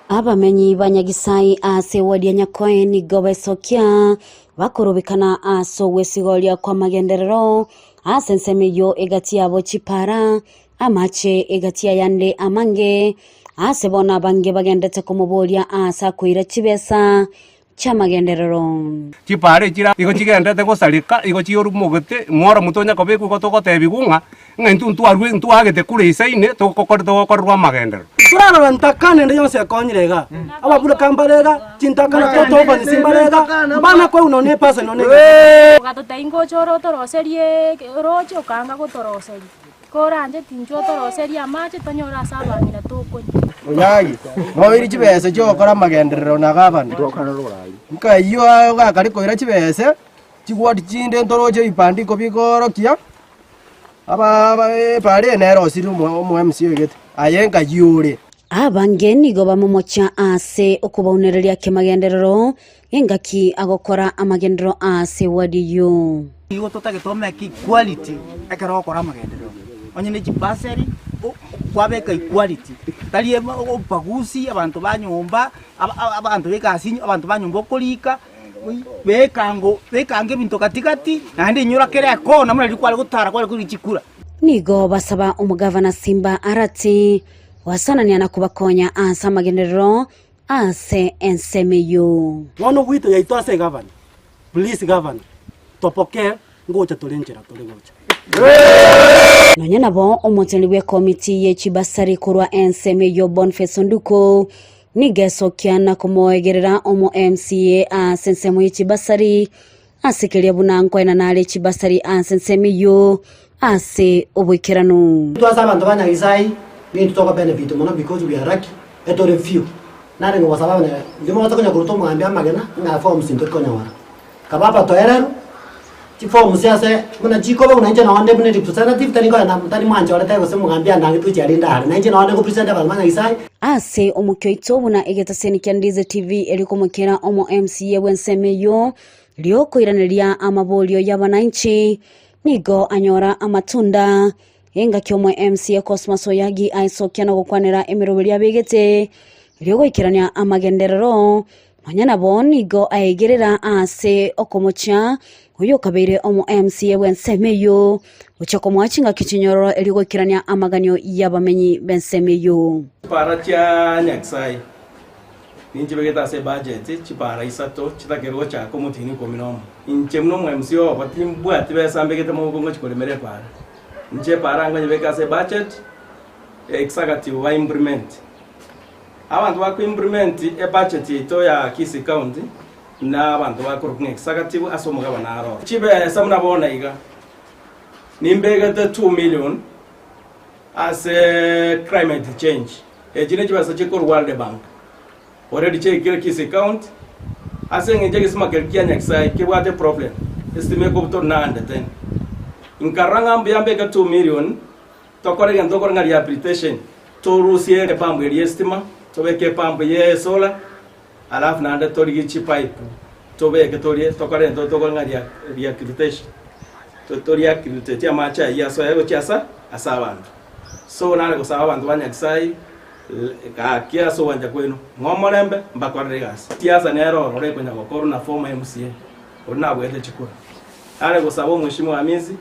abamenyi banyagisai ase ward ya Nyakoi ni gobesokia bakorobekana aso wesigolia kwa magenderero asensemeyo egati yabo chipara amache egatia yande amange asebona bange bagendete kumubolia asa kuira chibesa chamagenderero chipare chira igo chigendete gosalika igo chioru mogete ngora mutonya kobeku gotogotebigunga ngentuntu arwe ntu agete kure isaine tokokorwa magendero turara ntakane ndio yose akonyirega ababule kambarega tintakana totoba nisimbarega bana kwa unone pasa none gato ingo choro toroserie rocho kanga gotoroseri koranje tinjo toroseria mache tonyora saba mina tokonyi Oyagi noiri chibese cyo kora magenderero nagabana nkayo gakari koira chibese chigwadi chinde ntoroje ipandiko bigorokia aba pare nero siru mu MC egete ayenga yure abangeni go bamomocha ase okubonereria kemagenderero engaki agokora amagendero ase wadiyo igo totagetome ki quality ekero okora magenderero onyene chibaseri kwabeka equality taliye obagusi abantu banyumba abantu bekasi abantu banyumba okolika bekange bintu katikati nandi nyura kere ko namwe likwala gutara kwala kuri chikura nigo basaba umugavana Simba Arati wasanania na kubakonya asa magenderero ase ensemeyo wono gwito yaito ase governor please governor topoke ngocha tolenjera tolengocha Nonya nabo omoteli we committee ye chibasari kurwa ensemeyo Boniface Onduko nigesokiana kumoegerera omo MCA asensemo ye chibasari asekelia bunanko ena nale chibasari asensemeyo ase obwikirano twasa abantu banyagisai bintu toka benefit mono because we are lucky eto review nare ngo basaba bana ndimo batakonya kuruto mwambia magena na forms into konya wara kababa toerero ti forms yase muna jiko ba unanje na wande bune representative tani ko na tani manje wala tayo se mwambia ndangi tuchari ndare nanje na wande ko present ba manyagisai ase omukyo itobuna egeta senikia Ndize TV elikomokera omo MCA wensemeyo lyokoiraniria amabolio y'abananchi nigo anyora amatunda enga kyomwe MCA Cosmas Oyagi aisokia na gukwanira emiroberia begete lyogoikirania amagenderero manyana bonigo aegerera ase okomocha uyo kabere omo MCA wensemeyo uchako mwachinga kichinyororo eligoikirania amaganyo y'abamenyi bensemeyo para cha Nyagisai ninje begeta se budget chipara isato chitakero cha komutini kominomo inche mno mu MCO batimbu atibesa mbegete mu gongo chikolemere para nje para nganye beka se budget executive wa implement abantu ba ku implement e budget ito ya kisi county na abantu ba ku executive asomuga banaro chibe samna bona iga nimbegete 2 million as a climate change ejine chibasa chikor World Bank already check kisi account asenge njege sima kelkia Nyagisai kiwate problem estimate ko to na 10 inkaranga mbiyambe ka 2 million tokore gento kore ngari rehabilitation turusie pambo ya stima tobeke pambo ya solar alafu nande torigichi pipe tobeke torie tokore ento tokore ngari rehabilitation totoria kirite macha ya so yego chasa asabantu so nane kusaba abantu banyagisai ka kiaso wanja kwenu ngomolembe mbakwarire gasi tiasa nero rore kwenya gokoro na forma MCA ona bwete chikura ale kusaba mheshimiwa Amizi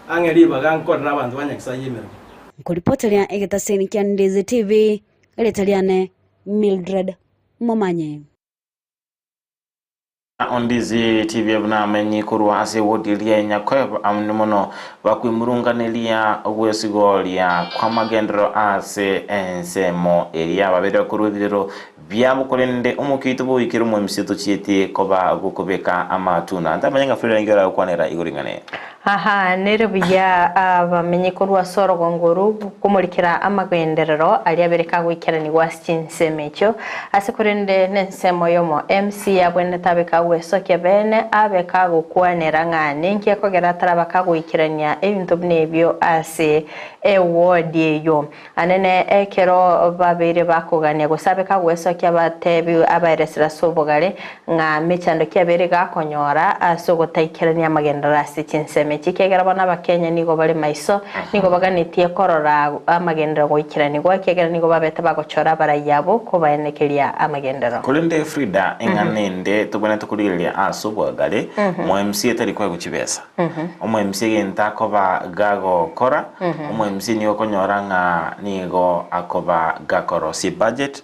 angeri bagankorera abantu banyagisai yemero Kuripoteria Egetaseni kia Ndizi TV eletaliane Mildred Momanye Ondizi TV buna menyi kurwa ase wodilia nyakweba amnimono bakwimurunganelia ogwesigolia kwa magendro ase ensemo elia babere kurudiro byabukolende umukito buyikira mu msito chieti koba gukobeka amatuna ndamanyanga fere ngera kwanera igoringane aha nerubiya abamenye kurwa soro gonguru kumurikira amagenderero ali abereka gwikirani wastinsemecho asekurende nensemo yomo MC abwene tabeka wesoke bene abeka gukwanera ngane nke kogera tarabaka gwikirania ebintu bnebyo ase ewodi yo anene ekero babere bakugania gusabeka wesoke abatebi abaresera sobogale nga mechando kyabere gakonyora asogotayikirania amagendero ase chinseme chikegera bana bakenya nigo bali maiso nigo baganitie korora amagendero gwikirani gwakegera nigo babeta bagochora barayabo ko baenekelia amagendero kulende Frida enganende tubone tukulilia asobogale mu MC tari kwa guchibesa mu MC genta koba gago kora mu MC niyo konyoranga nigo akoba gakoro si budget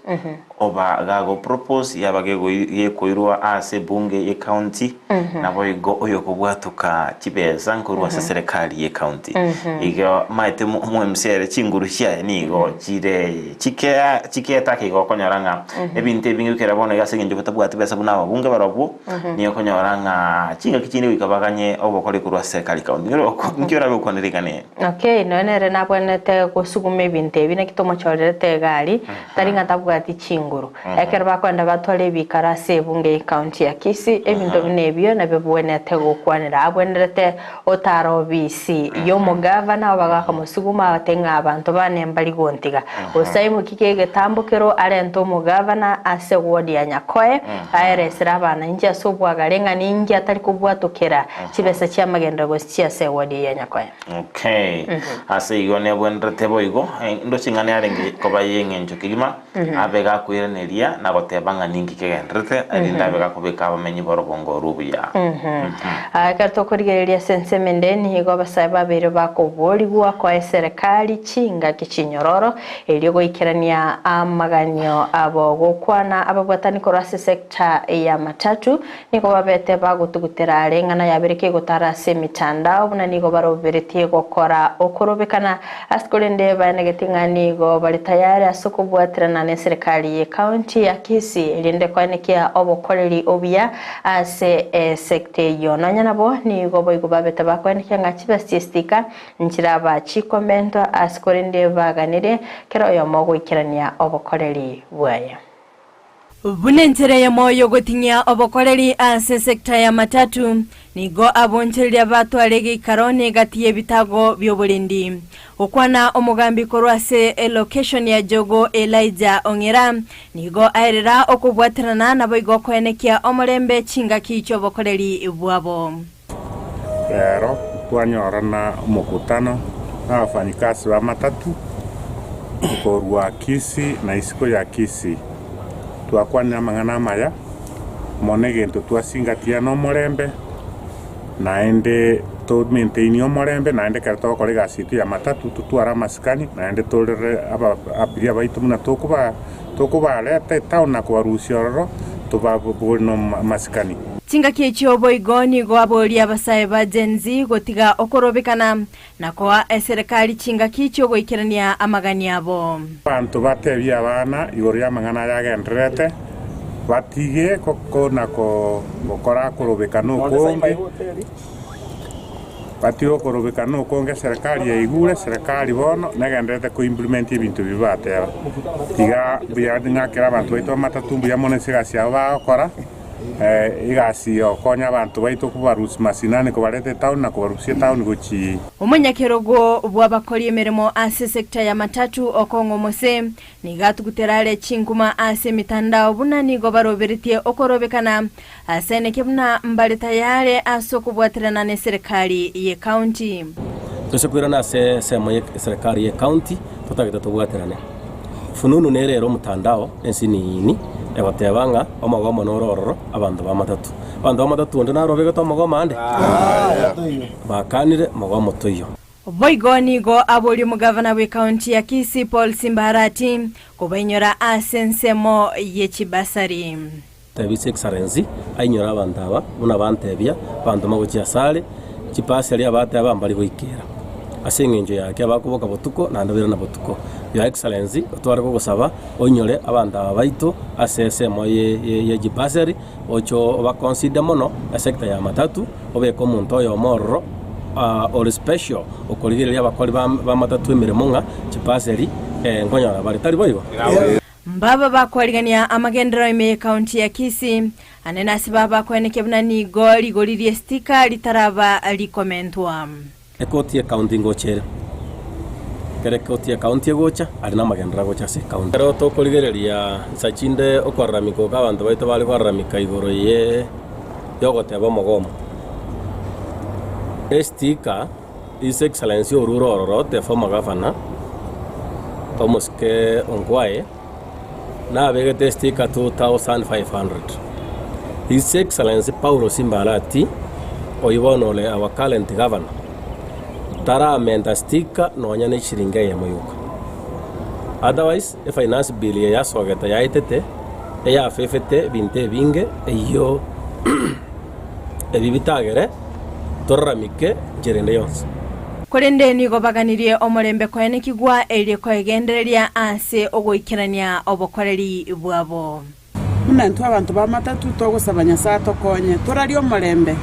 oba gago propose yabagego yekoirwa ase bunge ye county nabo igo oyo kubwatuka kibeza nkurwa se serikali ye county igo maite mu MCR chingurushya nigo chire chike take go konyoranga ebinte bingukera bona gasenye njo batabwatu besa buna bunge barabo niyo konyoranga chinga kichini wikabaganye obokole kurwa serikali county ngiro bekonerikane okay nonere nabonete kusugume binte bine kitomo chorete gali taringa tabwati chinguru ekerba kwenda batwale bikara se bunge county ya Kisii ebintu binebyo nabebonete gukwanira abwenerete otaro bisi yo mugavana abagaka musuguma atenga abantu bane mbali gontiga osaimu kikege tambukero arento mugavana ase wodi ya Nyakoe aeresera abana inja sobwagarenga ninja atari kubwatukera kibese kya magenda gostia se wodi ya Nyakoe okay ase igone bwenerete boigo ndo chingane arenge koba yenge njo kigima abega kwireneria na gotebanga ningi kegendrete arinda abega kubeka abamenyi borogongo rubuya akarto kurigereria sensemende nigo basaba bere bakoboriwa kwa serikali chinga kichinyororo elio goikirania amaganyo abo gokwana ababwatani korase sector ya matatu niko babete bagutugutera arengana yabereke gutara semitandao buna nigo baroberetie gokora okorobekana askolende banegetinga nigo bali tayari asokobwatirana ne serikali ye county ya Kisii elinde kwanekia obokoreri obia ase sector yo nanyabo nigo boigo babeta bakwanekia ngachibastistika nchiraba chikomento askolende baganire kero yo mogo ikirania obokoreri bwaye Bunentere ya moyo gotinya obokoreri ase sekta ya matatu nigo aboncheria batwarege karone gatiye bitago byoburindi okwana omugambi korwase location ya Jogo Elijah Ongera nigo aerera okubwatirana nabo igo kwenekia omurembe chinga kicho bokoreri bwabo Pero twanyorana mukutano na wafanyikazi wa matatu korwa Kisii na isiko ya Kisii twakwana mangana maya monegento twasingatia no morembe naende to maintain yo morembe naende karto kore gasitu ya matatu tutwara maskani naende tolere abiria baitu muna tokuba leta town na kwarusioro tubabona maskani Chinga kicho boigoni go abori abasaye ba Genzi gotiga okorobekana na kwa serikali chinga kicho goikirania amagani abo bantu batebya abana igoro ya mangana yagendrete batige koko nako gokora korobekano konge batio korobekano konge serikali ya igure serikali bono nagendrete ko implement ibintu bibate tiga byadinga kera bantu baito matatumbu ya monesiga cia bakora igasi okonya abantu baitu kubarusi masinani kubarete town na kubarusia town guchi Omunyakirogo bw'abakora emirimo ase sekta ya matatu Okongo Mose nigatuguterale chinkuma ase mitandao buna nigo baroberetie okorobekana ase nekebuna mbali tayare aso kubwatirana ne serikali ye county. Tusekwirana ase semo ye serikali ye county tutageta tubwatirane. Fununu nerero mutandao ensinini ebatebanga omagomo norororo abantu bamatatu. Abantu bamatatu ndo narobega to magoma ande. Bakanire magomo toyo. Boigoni go aboli mugavana we county ya Kisii Paul Simbarati kubainyora asensemo ye Chibasari. Tabise excellency ainyora abantaba muna bantebya bantu magochi sale Chibasari abate abambali boikera. Asengenjo yake abakuboka botuko na ndabira na botuko. Your excellency otwara ko gusaba onyore abanda baito asesemo ye Chibasari ocho ba consider mono sector ya matatu obeko muntu yo morro or special okoligereria abakoli ba matatu emirimo nga Chibasari ngonyora bali tari boigo. Mbaba bakwaligania amagendero ime county ya Kisii anenasi baba kweneke bunani goli golirie stika litaraba likomentwa. Ekoti ya county ngochere. Kere koti ya county gocha ari na magendera gocha se county. Ro to koligereria sachinde okwaramiko ka bantu baito bali kwaramika igoro ye yogoteba mogomo. Estika is excellency oruro te former governor Thomas K. Ongwae na begete stika 2500. His excellency Paulo Simbarati oibonole our current governor tara amenda stika nonya ne shiringa ya moyuka. Otherwise the finance bill ya sogeta ya itete ya fefete binte binge iyo ebibitagere torramike jerende yonse. Kurende nigo baganirie omulembe kwene kigwa eri kwegendereria ase ogoikirania obokoreri bwabo. Munantu abantu bamatatu togusabanya sa tokonye turari omulembe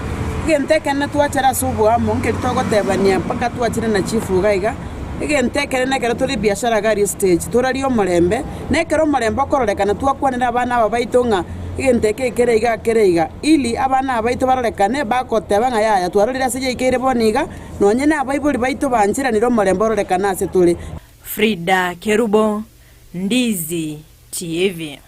gentekene twachara subwa monke togotebania paka twachire na chifu gaiga gentekene nekero turi biashara gari stage turari omulembe nekero omulembe okororekana twakwanira abana babaitonga genteke kereiga ili abana abaito barorekane bakoteba nga yaya twarorira seje ikere boniga nonye na abaibuli baito banjira niro omulembe ororekana ase tuli. Frida Kerubo, Ndizi TV.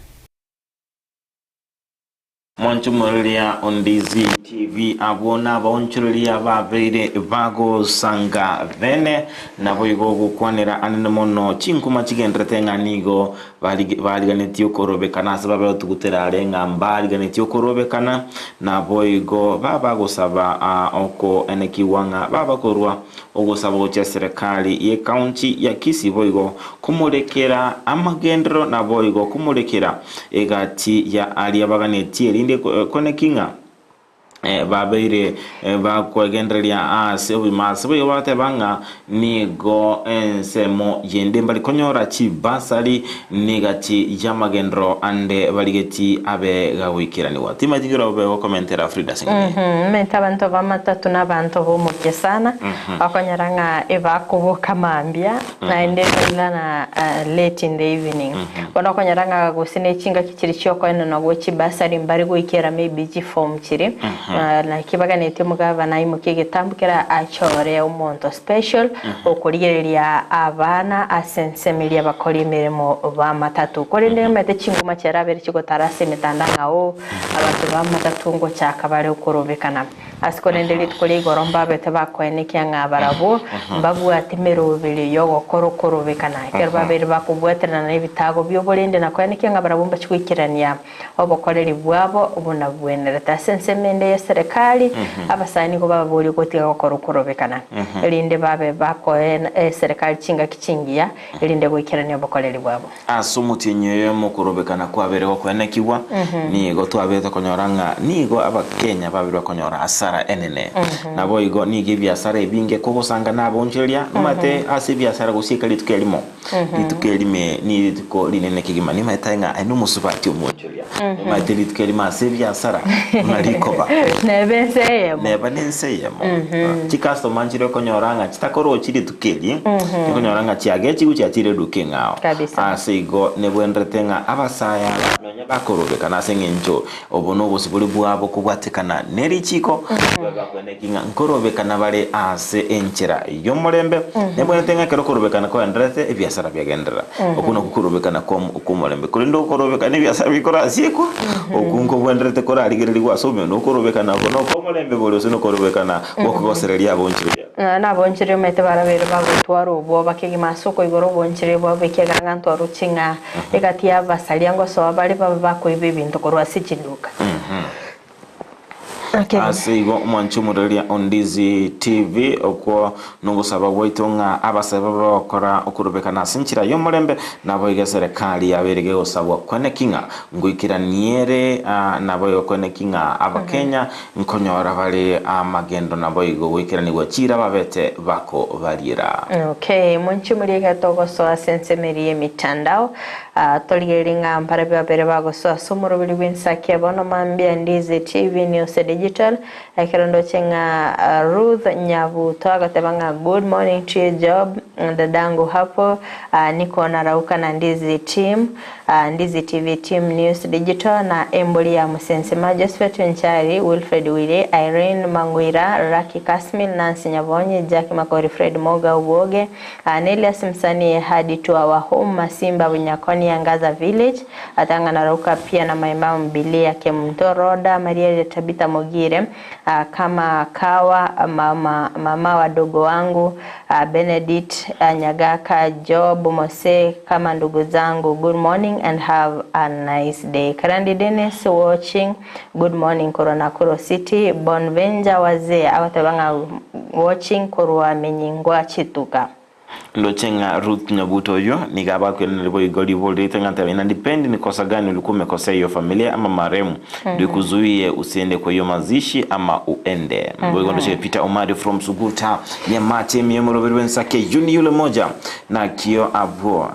Mwanchumulia Ondizi TV abona bonchulia babeire bago sanga vene na boigo gukwanira anene mono chinkuma chigendretenga nigo baliganetio korobekana sababu tugutera arenga mbaliganetio korobekana na boigo baba gusaba oko enekiwanga baba korwa ogusaba gocha serikali ye county ya Kisii boigo kumurekera amagendro na boigo kumurekera egati ya aliabaganetio inde konekinga babeire bakwegenderia ase obimase yote banga nigo ensemo yende mbali konyora Chibasari nigati yamagendro ande baligeti abe gawikirani watima jigira obe komentera Frida Singi menta bantu bamatatu na bantu bomuke sana bakonyaranga ebakubuka mambia na endelea na late in the evening bona konyaranga gusine chinga kichiri cyoko eno no Chibasari mbari gwikera maybe form chiri na kibaganete mugavana imuke gitambukira achore umuntu special okurigereria abana asensemeria bakora imirimo bamatatu korende mete chinguma cyarabere kigotarase mitandangao abantu bamatatu ngo cyakabare ukorobekana asikonendeli tukore goromba bete bakweneke ngabarabo mbabu atimero bile yogo korobekana kerba bere bakubwetera na ibitago byoborende na kweneke ngabarabo mbachwikirania obokoreri bwabo ubuna bwenera tasensemende ya serikali abasani ko baburi kotiga korobekana elinde babe bako serikali chinga kichingia elinde gwikirania obokoreri bwabo asumutinye mu korobekana kwabere ko kwenekiwa nigo twabeta konyoranga nigo abakenya babiri bakonyora asara enene nabo igo nigi biasara ebinge ko gusanga nabonjeria mate ase biasara gusika litukelimo litukelime ni lituko linene kigima ni maitenga enu musubati omonjeria mate litukelima ase biasara narikoba neba nenseyemo chikasto manjiro konyoranga chitakoro chiri tukeli konyoranga chiage chigu chatire dukengao ase igo nebwenretenga abasaya bakorobekana asengencho obono obosibuli bwabo kubwatekana nerichiko bakwenekinga nkorobekana bale ase enchera yomulembe nebwenetenga kero korobekana ko enderete ebyasara byagendera okuno kukorobekana ko mulembe kulindo korobekana ebyasara bikora asieko okunko bwenderete kora aligererwa sobe no korobekana ko mulembe bolo sino korobekana okugosereria abonchire na bonchire mete barabere bagutwaro bo bakigimasoko igoro bonchire bo bekegaranga ntwaro chinga egatia basaliango so bali bako ibintu korwa sichiduka asigo mwanchumureria ondizi TV okwo nungusaba waitonga abasaba bakora okurubekana sinchira yomulembe nabo ige serikali yaberege osabwa kwenekinga nguikira niere nabo yokwenekinga abakenya nkonyora bali amagendo nabo igo wikira ni gwachira babete bako barira. Okay, mwanchumureria togoso asensemerie mitandao toligelinga mpare babere bagoso asomoro bili winsakia bono mambia Ndizi TV News Digital akirondo chenga Ruth Nyabuto agatebanga good morning to your job dadangu hapo niko narauka na Ndizi team Ndizi TV team News Digital na Emboli ya Musensema Josephat Nchari Wilfred Wile Irene Mangwira Raki Kasmil Nancy Nyabonye Jackie Makori Fred Moga Uboge Nelias Msani hadi to our home Masimba Bunyakoni Angaza Village atanga narauka pia na maimamu Bilia Kemtoroda Maria Tabita Mogire kama kawa mama wadogo wangu Benedict Nyagaka Job Mose kama ndugu zangu good morning and have a nice day. Karandi Dennis watching good morning Corona Kuro City Bonvenja wazee awatabanga watching Korwa Menyingwa Chituka Lochenga Ruth Nyabuto yo nigaba kwenelibo igoli bolde tengante ina depend ni kosa gani ulikuwa umekosea hiyo familia ama maremu ndio kuzuie usiende kwa hiyo mazishi ama uende mbogo ndo Peter Omari from Suguta Nyamate miemoro Wensake yuni yule moja na kio abo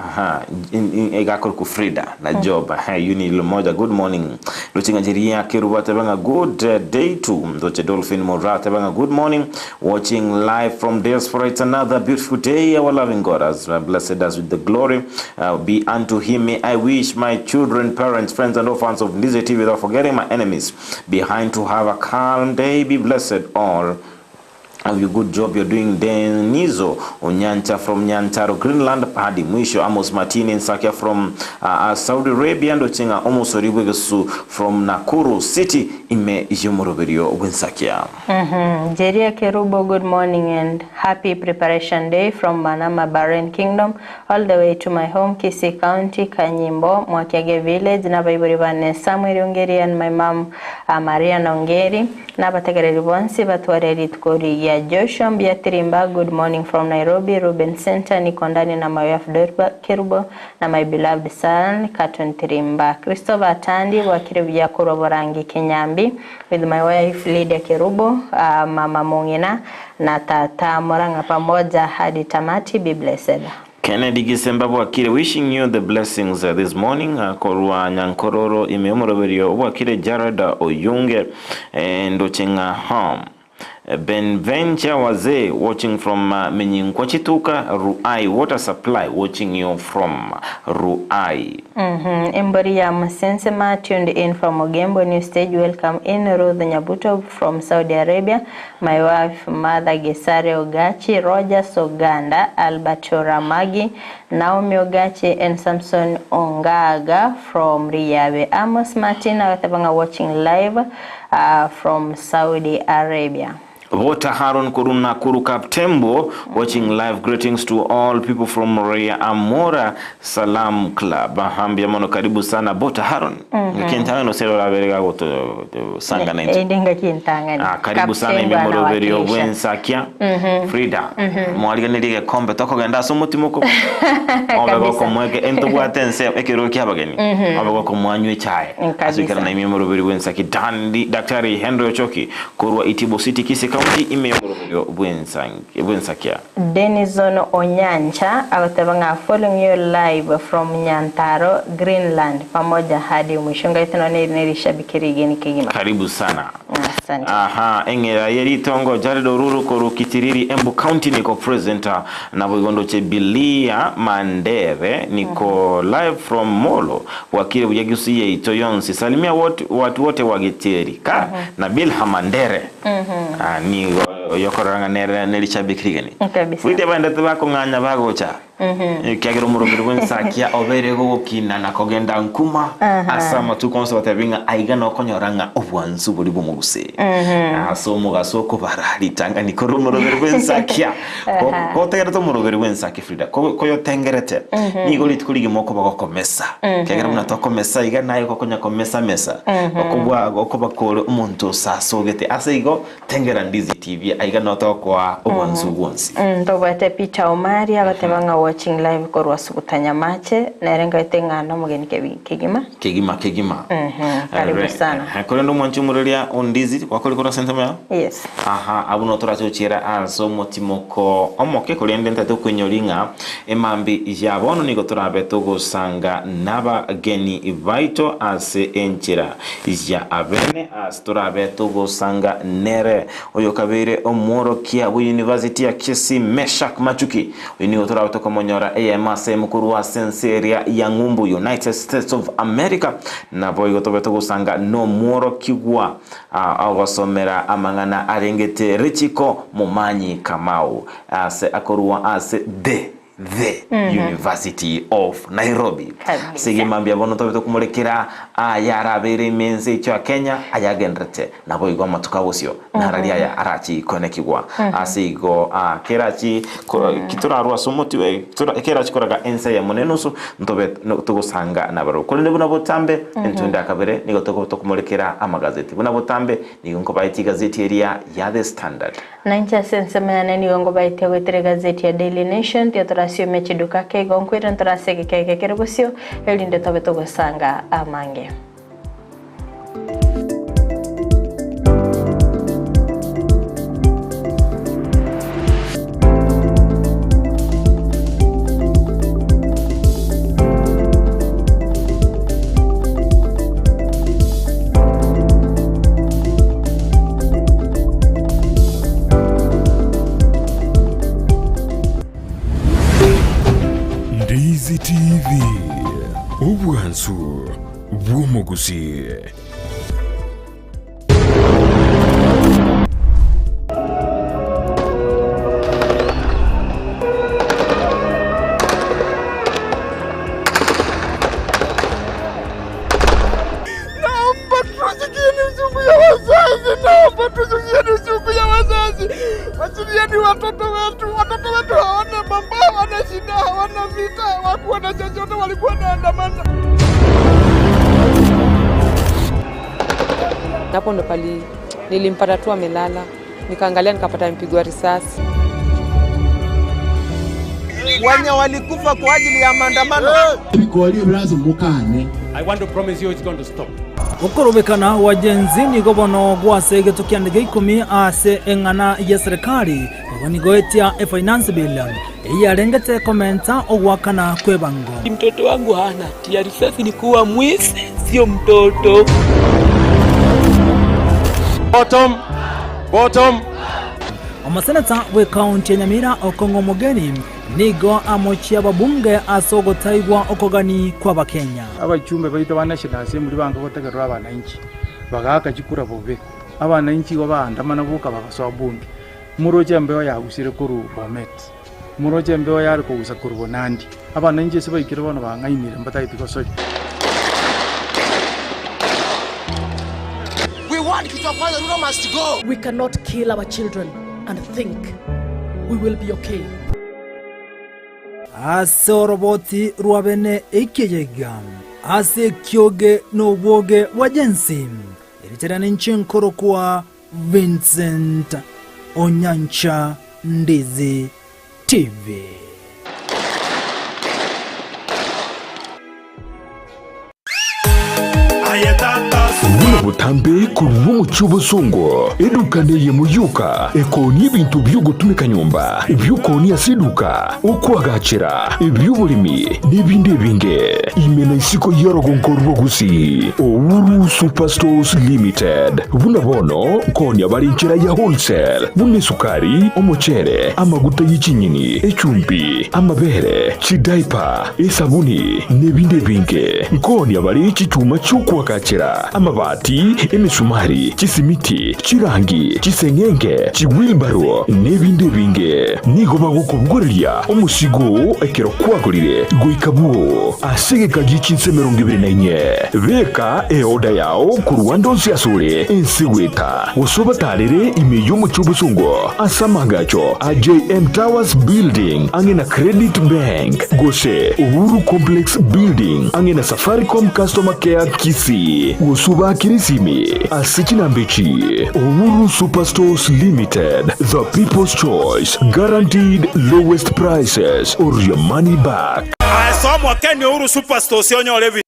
egakol ku Frida na Job yuni yule moja good morning Lochenga Jeria Kerubata banga good day to Doche Dolphin Morata banga good morning watching live from diaspora. It's another beautiful day. Our loving God has blessed us with the glory be unto him. May I wish my children, parents, friends and orphans of Ndizi TV without forgetting my enemies behind to have a calm day. Be blessed all. Have you good job you're doing. Denizo Onyancha from Nyantaro Greenland hadi mwisho. Amos Martini Nsakia from Saudi Arabia ndo chenga Omo Soribwegesu from Nakuru City ime Yumuroberio Wensakia. Jeria Kerubo good morning and happy preparation day from Manama Bahrain Kingdom all the way to my home Kisii County Kanyimbo Mwakiage Village na Baiburibane Samuel Ongeri and my mom Maria Nongeri na bategereri bonsi batwareri tukori ya Joshua Mbiatirimba good morning from Nairobi Ruben Center niko ndani na my wife Dorba Kerubo na my beloved son Katon Tirimba Christopher Tandi wa Kirevu ya Koroborangi Kenyambi with my wife Lydia Kerubo mama Mongina na tata Moranga pamoja hadi tamati. Be blessed. Kennedy Gisemba Wakire wishing you the blessings this morning. Korwa Nyankororo imeomoroberio Wakire Jared Oyunge Ndochenga home. Benventure wazee watching from Menyinkwachituka Ruai water supply watching you from Ruai. Emboria Musensema tuned in from Ogembo New Stage. Welcome in Ruth Nyabuto from Saudi Arabia. My wife Mother Gesare Ogachi, Roger Soganda, Albert Ramagi, Naomi Ogachi and Samson Ongaga from Riyabe. Amos Martina watching live from Saudi Arabia. Vota Haron Kuruna Kuruka Tembo watching live. Greetings to all people from Ria Amora Salam Club. Hambia mono karibu sana Vota Haron. Kintanga no sero la verega goto sanga na nje. Ndinga kintanga. Karibu sana imemoro verio Wensakia. Frida. Mwaliga ndige kombe toko ganda so mutimoko. Obego ko mweke ento bwatense ekiroki abageni. Obego ko mwanywe chai. Asukira na imemoro verio Wensaki Dandi Daktari Henry Ochoki Kurwa Itibo City Kisii County imemoro Wensakia. Denison Onyancha awatabanga following you live from Nyantaro Greenland pamoja hadi mwisho. Ngaitano ni shabiki rigeni kigima. Karibu sana. Asante. Aha, engera yeri tongo Jared Oruru koru Kitiriri Embu County niko presenter na bogondo che Bilia Mandere niko live from Molo wakile buyagusiye itoyonsi salimia watu wote wa Giteri ka na Bilha Mandere ni yokoranga nelichabikirigani fuite banda tabako nganya bagocha kyagero muruguru wensakia oberego gukina na kogenda nkuma asama tu konservative binga aigana okonyoranga obwanzu buri bumuguse aso mugasoko baralitanga ni korumuruguru wensakia ko tegera to muruguru wensaki Frida ko yotengerete ni goli tukuligi moko bagokomesa kyagero muna tokomesa igana yo konya komesa mesa okubwa okobakore umuntu sasogete aseigo tengera Ndizi TV aigana otokwa obwanzu bwonsi ndobate Peter Omari agatebanga watching live korwa sukutanya mache na erenga itengana mugeni kegima karibu sana kore ndo mwanchu murelia Ndizi kwakoli kora sentema yes abuno torachochera azo motimoko omoke kolende ntatu kunyolinga emambi yabono niko torabe togosanga naba geni vaito ase enchera ya abene as torabe togosanga nere oyo kabere omoro kia University ya Kisi Meshak Machuki wini torabe tokomonyora AMS mukuru wa senseria ya Ngumbu United States of America na boyo tobe togosanga no moro kigwa awasomera amangana arengete Richiko Mumanyi Kamau ase akorua ase the University of Nairobi sige mambia bono tobe kumulekera ayarabere menze cyo Kenya ayagendrete nabo igwa matukabusyo nararia ya arachi konekigwa asigo kerachi kiturarwa somoti kerachi koraga ense ya monenusu ntobe tugusanga nabaro kolinde buna botambe entunda kabere nigo tokumulekera amagazeti buna botambe nigo baiti gazeti area ya The Standard 90 sense mena nigo baiti wetere gazeti ya Daily Nation sio mechiduka kego nkwira ntarasege keke kerebusyo elinde tobe togosanga amange Ndizi TV obwanzu bwomugusi Wachilieni watoto wetu hawana mambo, hawana shida, hawana vita, wakuwa na chochote, walikuwa na andamana. Hapo ndo pali nilimpata tu amelala, nikaangalia nikapata mpigwa risasi. Wanya walikufa kwa ajili ya maandamano. I want to promise you it's going to stop. Ukorobekana wajenzi nigo bono gwasege tukiandike 10 ase engana ya serikali wanigo etia finance bill yarengete komenta ogwakana kwebango. Mtoto wangu hana tia risasi, ni kuwa mwizi, sio mtoto. Bottom Omasenata we county ya Nyamira Okongo Mogeni nigo amochia babunge asogotaigwa okogani kwa bakenya. Abachumbe baita ba National Assembly banga botegerwa abananchi bagaka chikura bobe abananchi babandamana buka bagasoa bunge muroje mbeo yagusire kuru Bomet muroje mbeo yari kugusa kuru Bonandi abananchi se bayikira bana bangaimire mbataiti kosoje. We want Kitwakwaza Ruto must go. We cannot kill our children and think we will be okay. Ase roboti ruabene ikiyega ase kyoge no woge wajensi ilichana nchi nkoro kwa Vincent Onyancha, Ndizi TV. obutambe kuruwo muchubo songo edukane ye muyuka ekoni ebintu by'ogutumika nyumba eby'okoni asiduka okwagachira eby'obulimi n'ebindi ebinge imena isiko yorogonko rwogusi Owuru Superstores Limited buna bono nkoni abarinchira ya wholesale bune sukari omuchere amaguta y'ikinyini echumbi amabere chidaipa esabuni n'ebindi ebinge nkoni abari icyuma cy'okwagachira amabati emisumari chisimiti chirangi chisengenge chiwilbaro n'ebindi ebinge nigo bagukubugorerya omusigo ekero kwagurire goikabuo asegeka gichinse 24 beka eoda yao ku Rwanda osiasure ensiweta usobatarire imeyo muchubusungo asamagacho a JM Towers Building angena Credit Bank gose Uhuru Complex Building angena Safaricom Customer Care Kisi usuba kirisimi asikinambechi Uhuru Superstores Limited, the people's choice, guaranteed lowest prices or your money back. Asomo Kenya Uhuru Superstores yonyorevi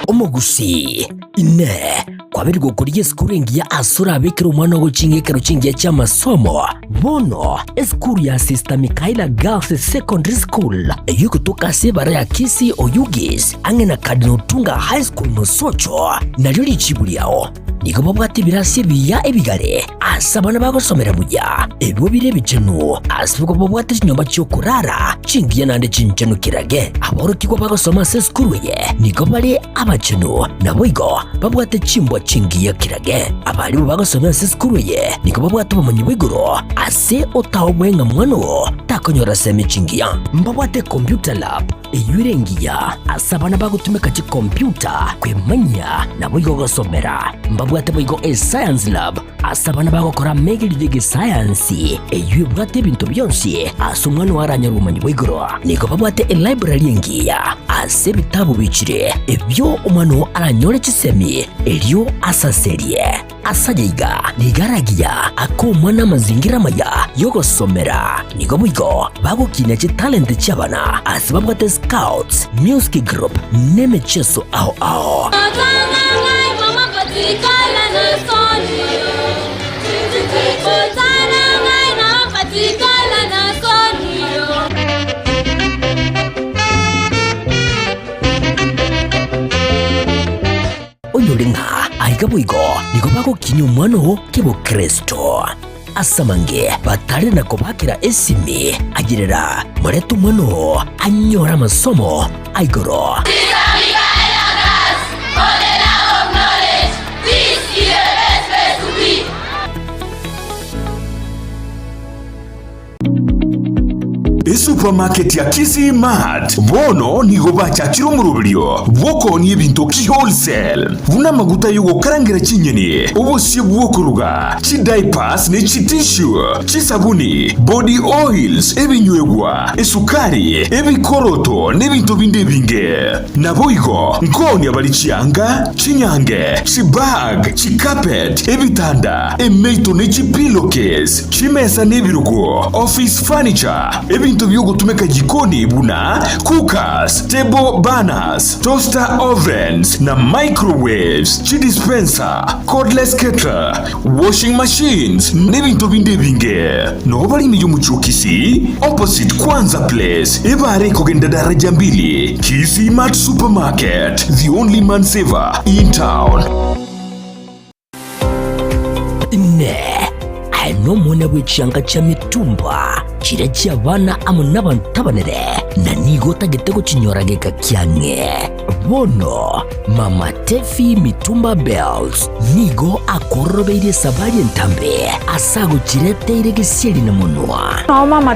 Omogusi ine kwabiri gukuriye skuru ngiya asura abikira umwana gucingekero cingiya cy'amasomo bono skuru ya Sister Mikaela Girls Secondary School yukutoka sebara ya Kisi Oyugis angena Kadino Tunga High School musocho naryo lichibuliao nigo babwate birasi biya ebigare asabana bagosomera buya ebyo birebiceno asibuko babwate nyomba cyo kurara cingiya nande cinceno kirage aborokiko bagosoma se skuru ye nigo bali abaceno naboigo babwate cimbo cingiya kirage abali bagosoma se skuru ye nigo babwate bamanyi bigoro ase otawwenga mwano takonyora semi cingiya mbabwate computer lab eyurengiya asabana bagutumeka ci computer kwemanya naboigo gosomera mbabwate boigo science lab asabana bagokora megilidege science eyubwate bintu byonsi asumwana waranya rumanyi bwigoro niko babwate library ngiya ase bitabu bicire ebyo umwana aranyore cisemi elyo asaserie asajiga nigaragiya ako mwana mazingira maya yogosomera niko bwigo bagukina ci talent cy'abana asibabwate scouts music group nemecheso ao Oyolenga aigabuigo nigo bagukina umwana kibo Kristo asamange batari nako bakira esimi agirira muretu umwana anyora amasomo aigoro Supermarket ya Kisi Mart bono nigo bachakira umurubiryo bwoko ni ebintu ki wholesale buna maguta yugo karangira chinyeni ubusi bwokuruga chi diapers ne chi tissue chi sabuni body oils ebinywegwa esukari ebikoroto n'ebintu bindi binge naboigo nkoni abali chianga chinyange chi bag chi carpet ebitanda emeito ne chi pillowcase chimesa n'ebirugo office furniture ebintu byogutumeka jikoni buna cookers, table burners, toaster ovens na microwaves, chi dispenser, cordless kettle, washing machines n'ebintu bindi binge no bali miyo muchukisi opposite Kwanza Place ebare kugenda daraja mbili Kisi Mart Supermarket, the only man saver in town. no mwana bw'ekyanga kya mitumba kira ky'abaana amu n'abantabanire na nigo tagitego kinyorageka kyange bono Mama Tefi Mitumba Bells nigo akorobeire sabari entambe asago kireteire gisiri na munwa no Mama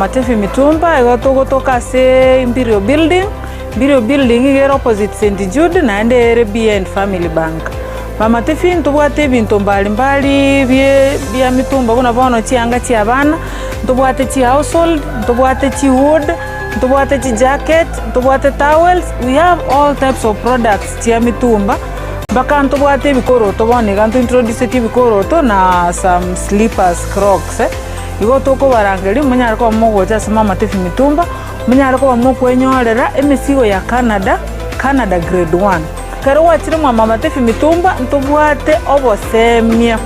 Tefi Mitumba egotogotoka se Imperial Building igero opposite St. Jude na ende RBN Family Bank. Mama Tefi ntubwate ebintu mbalimbali bya mitumba bona bono kyanga ky'abana ntubwate chi household ntubwate chi wood ntubwate chi jacket ntubwate towels. We have all types of products chia mitumba baka ntubwate bikoroto bone gantu introduce bikoroto na some slippers crocs igo toko barangeri munyara ko mogoja sama Mama Tefi Mitumba munyara ko mo kwenyorera emisigo ya Canada grade 1 kero wachire mwa Mama Tiffy Mitumba ntubwate obosemia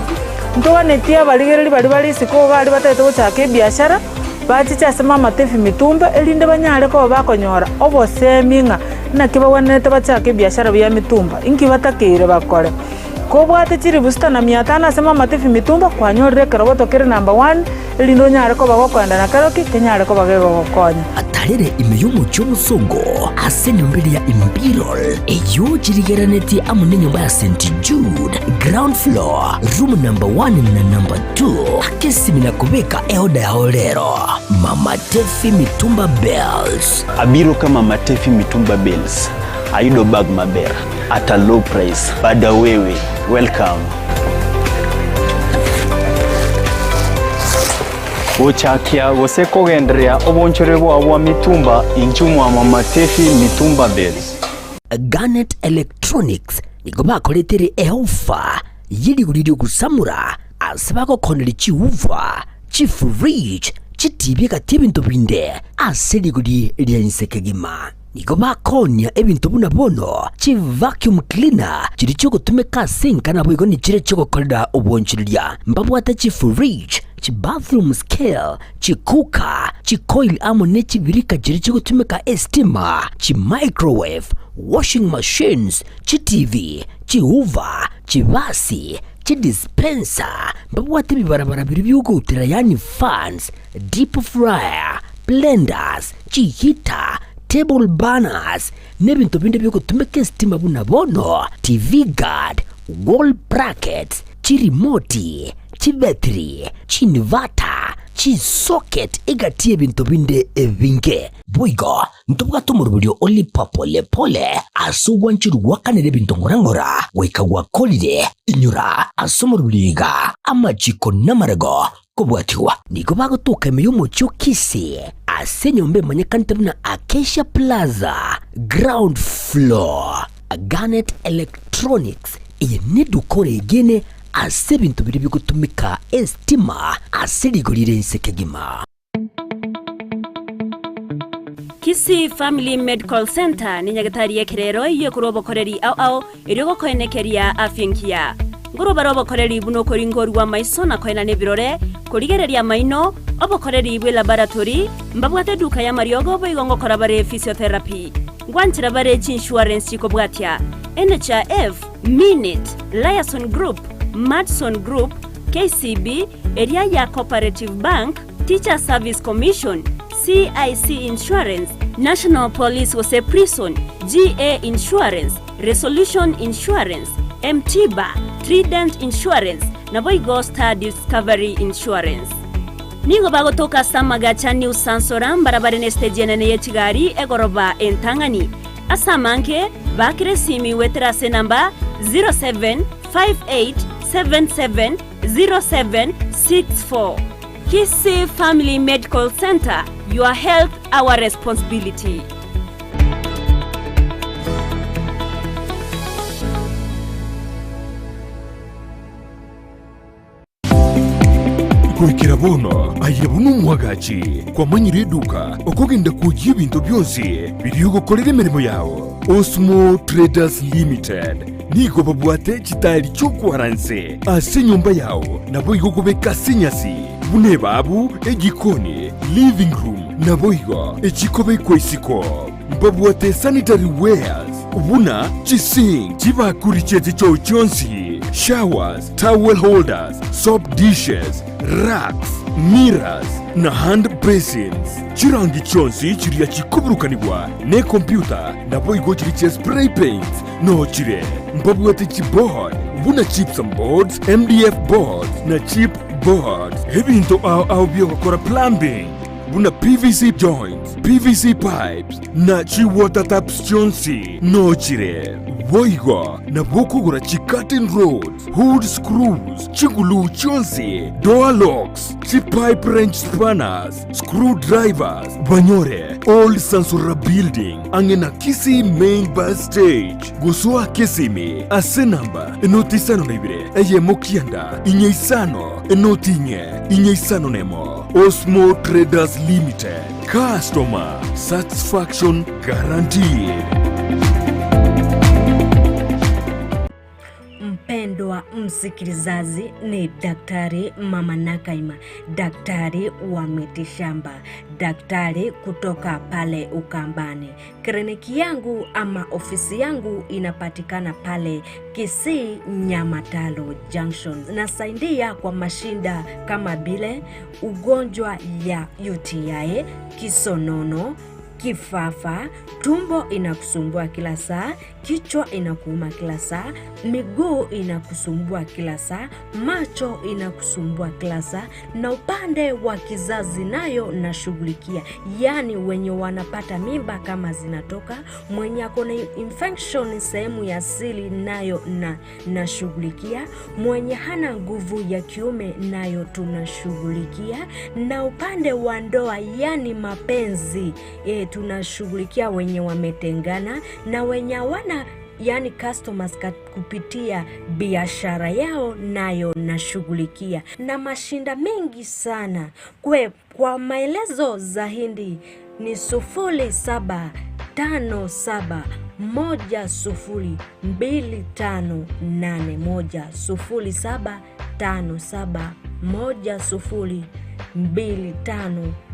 ntuganetia baligereri bali isiko bali batete gochaka ebiashara bachichase Mama Tiffy Mitumba elinde banyare ko bakonyora oboseminga naki bawanete bachaka ebiashara bya mitumba inki batakire bakore ko bwate chiri busta na 500 ase Mama Tiffy Mitumba kwanyorere kero botokere number 1 elinde nyare ko bagokwanda na karoki kenyare ko bagego gokonya atarere imeyumu cy'umusongo ase nyombere ya Imperial eyo chirigeraneti amune nyumba ya St. Jude ground floor room number 1 na number 2 akesimina kubeka eoda ya olero Mama Tiffy Mitumba Bells abiro kama Mama Tiffy Mitumba Bells ayudo bag maber at a low price bada wewe welcome Uchakia gosekogenderea obonchore bwa mitumba inchumwa Mama Tiffy Mitumba Bells Garnet Electronics niko bakoretere eofa yiriguririo gusamura asibako koneri chiuva chifridge chitibye katibintu binde aseriguri ryensekegima niko bakonya ebintu buna bono chi vacuum cleaner chiri cyo gutumeka sinka na bwigo ni chire cyo gukorera obonchiriria mbabwata chi fridge chi bathroom scale chi cooker chi coil amone chi birika chiri cyo gutumeka estima chi microwave washing machines chi TV chi hoover chi basi chi dispenser mbabwata bibarabara biri byugutira yani fans deep fryer blenders chi heater table banners nebintu binde byo gutumeka steam buna bono TV guard wall brackets chi remote chi battery chi inverter chi socket igatie bintu binde ebinge boigo ntubwa tumurubyo oli papole pole asugwa nchiru wakanere bintu ngorangora wekagwa kolide inyura asumurubyiga amachiko namarago kubwatiwa niko bagutuka emiyumu cyokisi asenyombe manyekantabuna Acacia Plaza ground floor Garnet Electronics iyi nidukore igene ase bintu biri bigutumika estima aserigurire insekegima Kisi Family Medical Center ni nyagatari yekerero iyo kurobokoreri au irigo koenekeria afyenkia ngoro barobokoreri buno koringorwa maiso na koena nebirore kurigereria maino obokoreri bwe laboratory mbabwate duka ya mariogo boigongo korabare physiotherapy ngwanchira bare insurance ko bwatia NHIF Minute Liaison Group Madson Group KCB area ya Cooperative Bank Teacher Service Commission CIC Insurance National Police Wose Prison GA Insurance Resolution Insurance MTBA Trident Insurance na Boigo Star Discovery Insurance Nigo bagotoka Samagacha New Sansoram barabara neste nene yechigari egoroba entangani asamanke bakire simi wetrase namba 0758770764 Kisi Family Medical Center, your health our responsibility. Kurikira bono ayebunu mwagachi kwa manyire duka okogenda kujya ibintu byose biriyo gukorera imirimo yawo Osmo Traders Limited nigo babwate kitali cyo kwaranse ase nyumba yawo nabo igogobeka sinyasi bune babu egikoni living room nabo igo ekikobe kwesiko babwate sanitary wares ubuna chising chibakuri chete cyo cyonsi showers towel holders soap dishes racks mirrors na hand basins chirangi chonsi chiriya chikuburukanibwa ne computer nabo igo chiri spray paint no chire mbabwate chipboard buna chips and boards MDF boards na chip boards ebinto au byo gukora plumbing buna PVC joints PVC pipes na chi water taps chonsi no chire boigo na bokugura chi curtain rods hood screws chigulu chonsi door locks chi pipe wrench spanners screwdrivers banyore old Sansura building angena Kisi main bus stage gusua Kisimi ase namba enotisano naibire eye mokianda inyeisano enotinye inyeisano nemo Osmo Traders Limited customer satisfaction guaranteed. mpendwa msikilizaji, ni Daktari Mama Nakaima, daktari wa mitishamba, daktari kutoka pale Ukambani. Kliniki yangu ama ofisi yangu inapatikana pale Kisii Nyamatalo Junction. Nasaidia kwa mashinda kama vile ugonjwa ya UTI, kisonono, kifafa, tumbo inakusumbua kila saa, kichwa inakuuma kila saa, miguu inakusumbua kila saa, macho inakusumbua kila saa, na upande wa kizazi nayo nashughulikia. Yani wenye wanapata mimba kama zinatoka, mwenye akona infection sehemu ya siri nayo nashughulikia, mwenye hana nguvu ya kiume nayo tunashughulikia, na upande wa ndoa yani mapenzi tunashughulikia wenye wametengana na wenye wana yani customers kupitia biashara yao nayo nashughulikia, na mashinda mengi sana. Kwa maelezo zaidi ni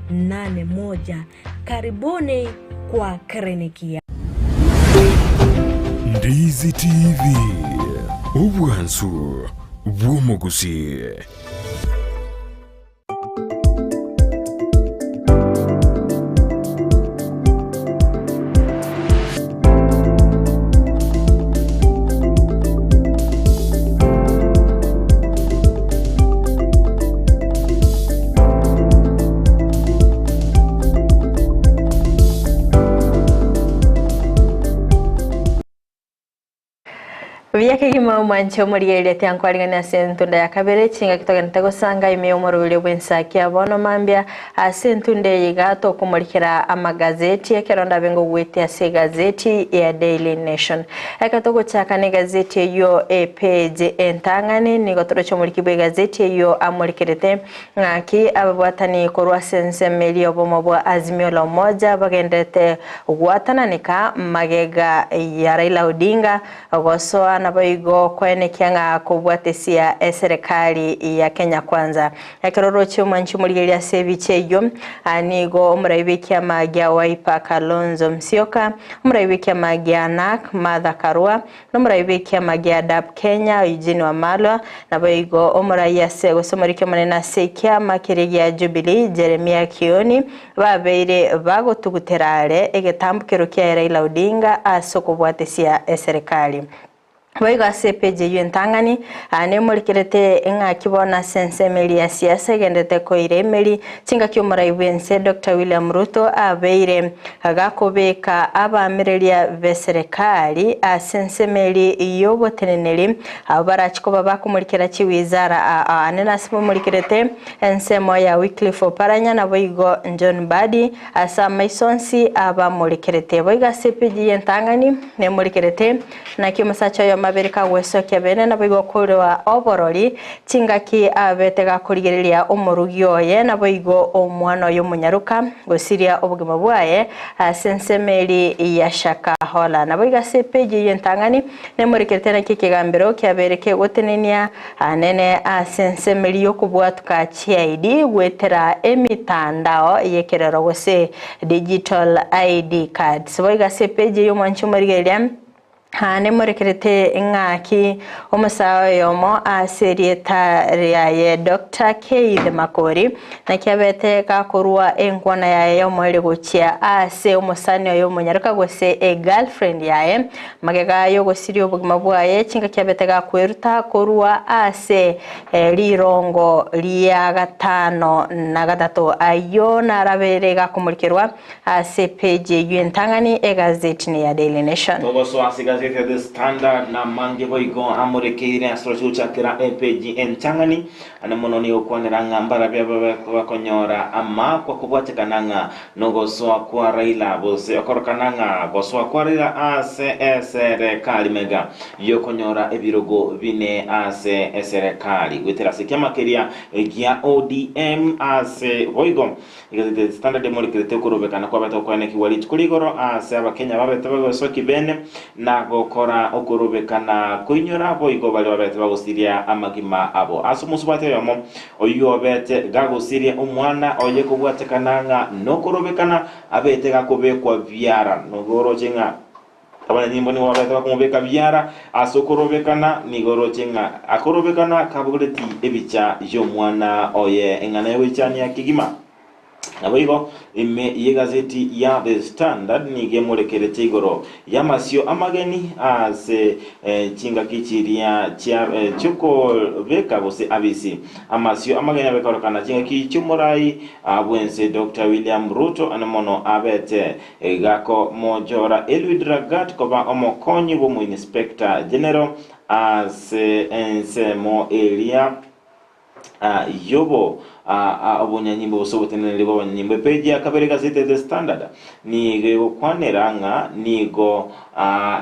0757102581. Karibuni kwa kliniki. Ndizi TV ubwansu bw'omugusi. Vyake gima mwancho muri elete ankwali na sentunda ya kabere chinga kitoka ntego sanga ime umurubile bwensa kia bono mambia sentunde yigato kumurikira amagazeti ya kironda bengo wete ase gazeti ya Daily Nation. Ekatogo chaka ne gazeti yo page entangane ni gotoro chomurikibwe gazeti yo amurikirete ngaki ababwatani korwa sense meli obomo bwa Azimio la Umoja bagendete gwatananika magega ya Raila Odinga ogosoa na boigo kwene kianga kubwatesia serikali ya Kenya Kwanza. Ekiroro cy'umanchi muri ya sebicheyo anigo umurayibikia magya Wiper Kalonzo Musyoka, umurayibikia magya NARC Martha Karua, umurayibikia magya DAP Kenya Eugene Wamalwa, na boigo umuraya sego somorike manena sekia makirigia Jubilee Jeremiah Kioni babeire bagotuguterare egetambukiro kya Raila Odinga asokubwatesia serikali. Boiga sepeje yentangani ane murikirete enga kibona sense meli ya siasa gendete ko iremeli cinga cy'umurayibwense Dr. William Ruto abeire agakobeka abamerelia veserekali sense meli yoboteneneli abarachiko babakumurikira kiwizara ane nasibo murikirete ensemo ya Wycliffe Oparanya na boigo John Badi asa Maisonsi abamurikirete. Boiga sepeje yentangani ne murikirete na kimusacho ya Amerika weso kebene na bigo korewa oborori chingaki abetega kurigereria omurugyo ye na bigo omwana yo munyaruka gosiria obugima bwaye sensemeli ya shaka hola na biga sepeje yentangani ne murikirete na kikigambiro kyabereke gotenenia anene sensemeli yo kubwatuka CID gwetera emitandao yekerero gose digital ID cards. Biga sepeje yo mwanchu murigereria hane murekerete ngaki omusawo yomo aserietaria ye Dr. Keith Makori na kyabete kakurwa enkwana yaye yomwele gochia ase omusani yo munyaruka gose e girlfriend yaye magega yo gosiri obugima bwaye chinga kyabete gakweruta kurwa ase lirongo lya gatano na gatatu ayo narabere gakumurikirwa ase page yentangani e gazeti ya Daily Nation. The Standard na mange boigo amurekire astrochucha kira page entangani anamononi okwanera ngambara bya bakonyora ama kwa kubwatekananga nogoswa kwa Raila bose okorokananga goswa kwa Raila ase serikali mega yokonyora ebirogo bine ase serikali gwetera sekema keria gia ODM ase boigo igazete Standard demorikire kurobekana kwa bato kwane kiwali kuligoro ase abakenya babete bagoswa kibene na gukora ukurubikana kuinyura boigo bali babete bagusiria amagima abo asumusubate yomo oyo bete gagusiria umwana oye kubwatekananga no kurubikana abete gakubekwa vyara no gorojenga abana nyimbo ni wabete bakumubeka vyara asokurubikana ni gorojenga akurubikana kabugureti ebicha yo mwana oye engana yewichani ya kigima Naboigo ime ye gazeti ya The Standard ni gemolekere tigoro yamasyo amageni ase chinga kichiria chuko beka bose abisi amasyo amageni abekorokana chinga kichumurai abwense Dr. William Ruto anamono abete gako mojora Elwid Ragat koba omokonyi bomu Inspector General ase ensemo area yobo obonyanyimbo bosobotenere bobanyimbo page ya kabere gazete The Standard ni kwaniranga nigo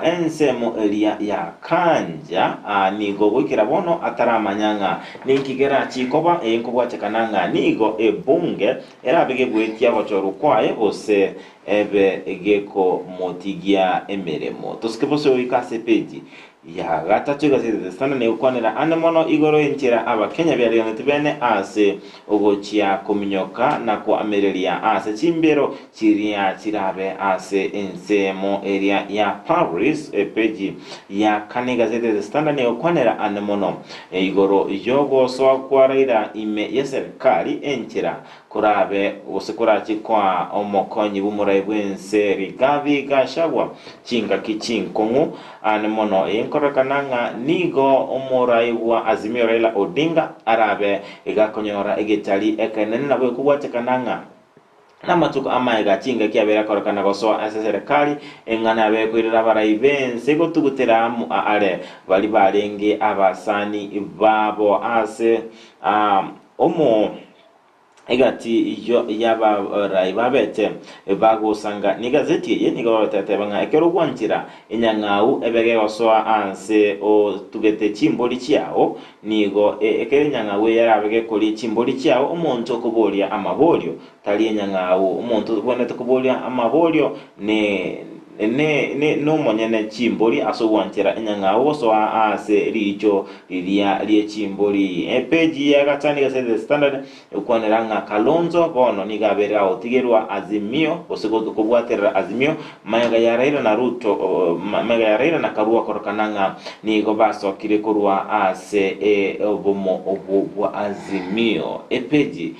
ensemo elia ya kanja nigo gwikira bono ataramanyanga ninkigera chikoba enkobwatekananga nigo ebunge erabege gwetia bochoru kwae bose ebe egeko motigia emeremo toskebose wikase page ya gatatu gazete The Standard ne ukwanira anemono igoro enchera abakenya byaliyonete bene ase ogochia kuminyoka na kwa amerelia ase chimbero chiria chirabe ase ensemo area ya Paris page ya kane gazete The Standard ne ukwanira anemono igoro yogo so kwaraira ime yeserikali enchera kurabe usikurachi kwa omokonyi bumurai bwense Rigathi Gachagua chinga kichinkongu anemono enkorekananga nigo omurai wa Azimio Raila Odinga arabe igakonyora egetali ekenene nabwe kubwatekananga namatuko amaega chinga kiabera korokana goso aseserikali engana abe kwirira baraibense gotugutera mu are bali barenge abasani babo ase omo egati yo yaba raiba bete bagusanga ni gazeti ye ni gotete banga ekero gwanchira enyangau ebege osoa anse o tugete chimboli chiao nigo ekere nyangau yarabege koli chimboli chiao omuntu okubolia amabolio tali enyangau omuntu bonete kubolia amabolio ne no monyene chimboli aso wanchira enyangau so ase richo lilia lie chimboli page ya gatani gazete The Standard ukwaniranga Kalonzo bono nigabera otigerwa Azimio osego kubwatera Azimio mayaga ya Raila na Ruto mayaga ya Raila na Karua korokananga nigo baso kirekurwa ase obomo obwa Azimio page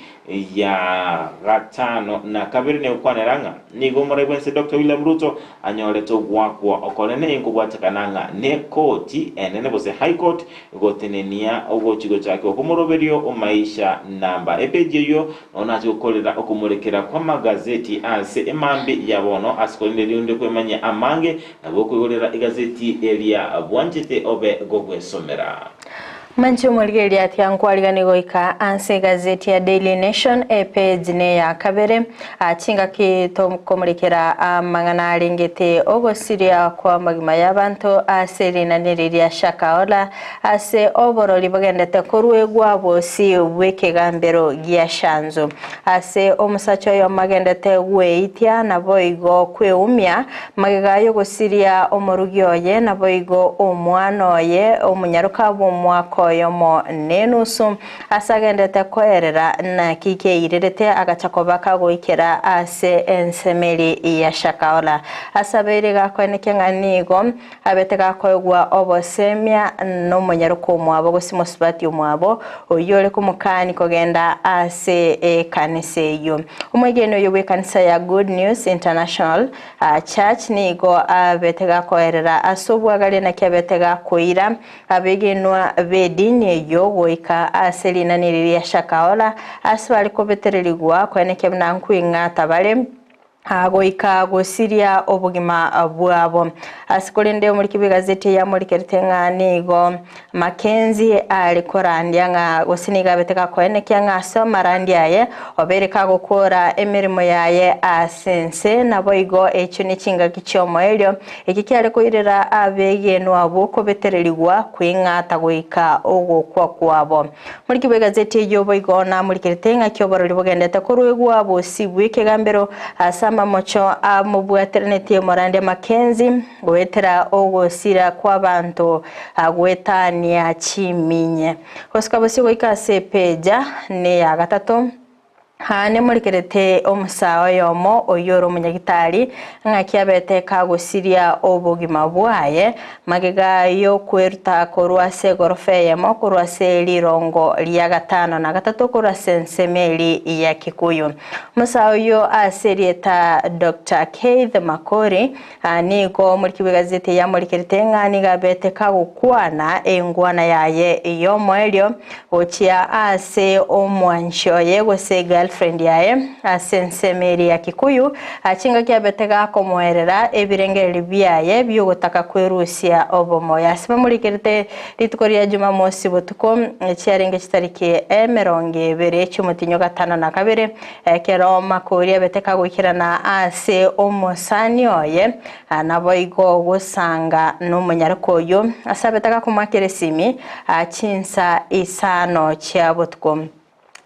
ya gatano na kabiri ne ukwaniranga nigo morebwense Dr. William Ruto anyoleto gwakwa okolene inkubwatakananga ne koti enene bose high court gotenenia ogochigo chake okumuroberio omaisha namba page yo onacho kolera okumulekera kwa magazeti ase emambi yabono asikolinde liunde kwemanya amange nabokwigorera igazeti elia bwanjete obe gogwesomera Mancho mwelgeli ati yankwaliga goika anse gazeti ya Daily Nation page ne ya kabere chinga kitomukomulekera amangana alengete ogosiria kwa magima y'abantu aserina niriria shakaola ase oboroli bagendete kurwegwa bosi wekegambero gyashanzo ase omusacho yo magendete weitia na boigo kweumya magigayo gosiria omorugyoye na boigo omwanoye omunyaruka bomwako yomo nenusu asagendete koerera na kike irerete agachakobaka goikera ase ensemeli ya shakaola asabere gakweneke nganigo abete gakoegwa obosemia no munyaruko mwabo gosimusubati mwabo oyole kumukani kogenda ase kanise yo umwegeno yo wekanisa ya Good News International Church nigo abete gakoerera asobwagale na kyabete gakoira abegenwa dini yogo ika aselina niriria shakaola aswali kobetereligwa kweneke mnankuinga tabale goika gosiria obugima bwabo asikolende muri kibigazeti ya muri kertenga nigo Mackenzie alikorandya nga gosiniga beteka kweneke nga somarandia ye obereka gukora emirimo yaye asense naboigo echo nichinga kichomo elyo ekikyale koirera abegeno abo kobetereligwa kwingata goika ogo kwa kwabo muri kibigazeti yo boigo na muri kertenga kyoboroli bugendete kurwegwa abo sibwike gambero asa amamocho amubwaterenetie Morande Mackenzie gwetera ogosira kwa bantu agwetania chiminye koskabasi goikase peja ne ya gatatu hane murikerete omusao yomo oyoro munyagitari ngakiabete kagusiria obugima bwaye magega yo kwerta korwase gorofe yamo korwase lirongo lya gatano na gatatu korwase nsemeli ya Kikuyu musao yo aserieta Dr. Keith Makori nigo muri gazeti ya murikerete ngani gabete kagukwana engwana yaye yomo elio ochia ase omwansho yegose girlfriend yaye asensemeri ya Kikuyu achinga kiabetega komoerera ebirengeri byaye byogotaka kwerusia obomo yasiba muri kirite ritukoria Jumamosi butuko cyarenge kitariki 20 cy'umutinyo gatano na kabere kero Makori abeteka gukirana ase omosani oye naboigo gusanga n'umunyarkoyo asabetaka kumakeresimi achinsa isano cya butuko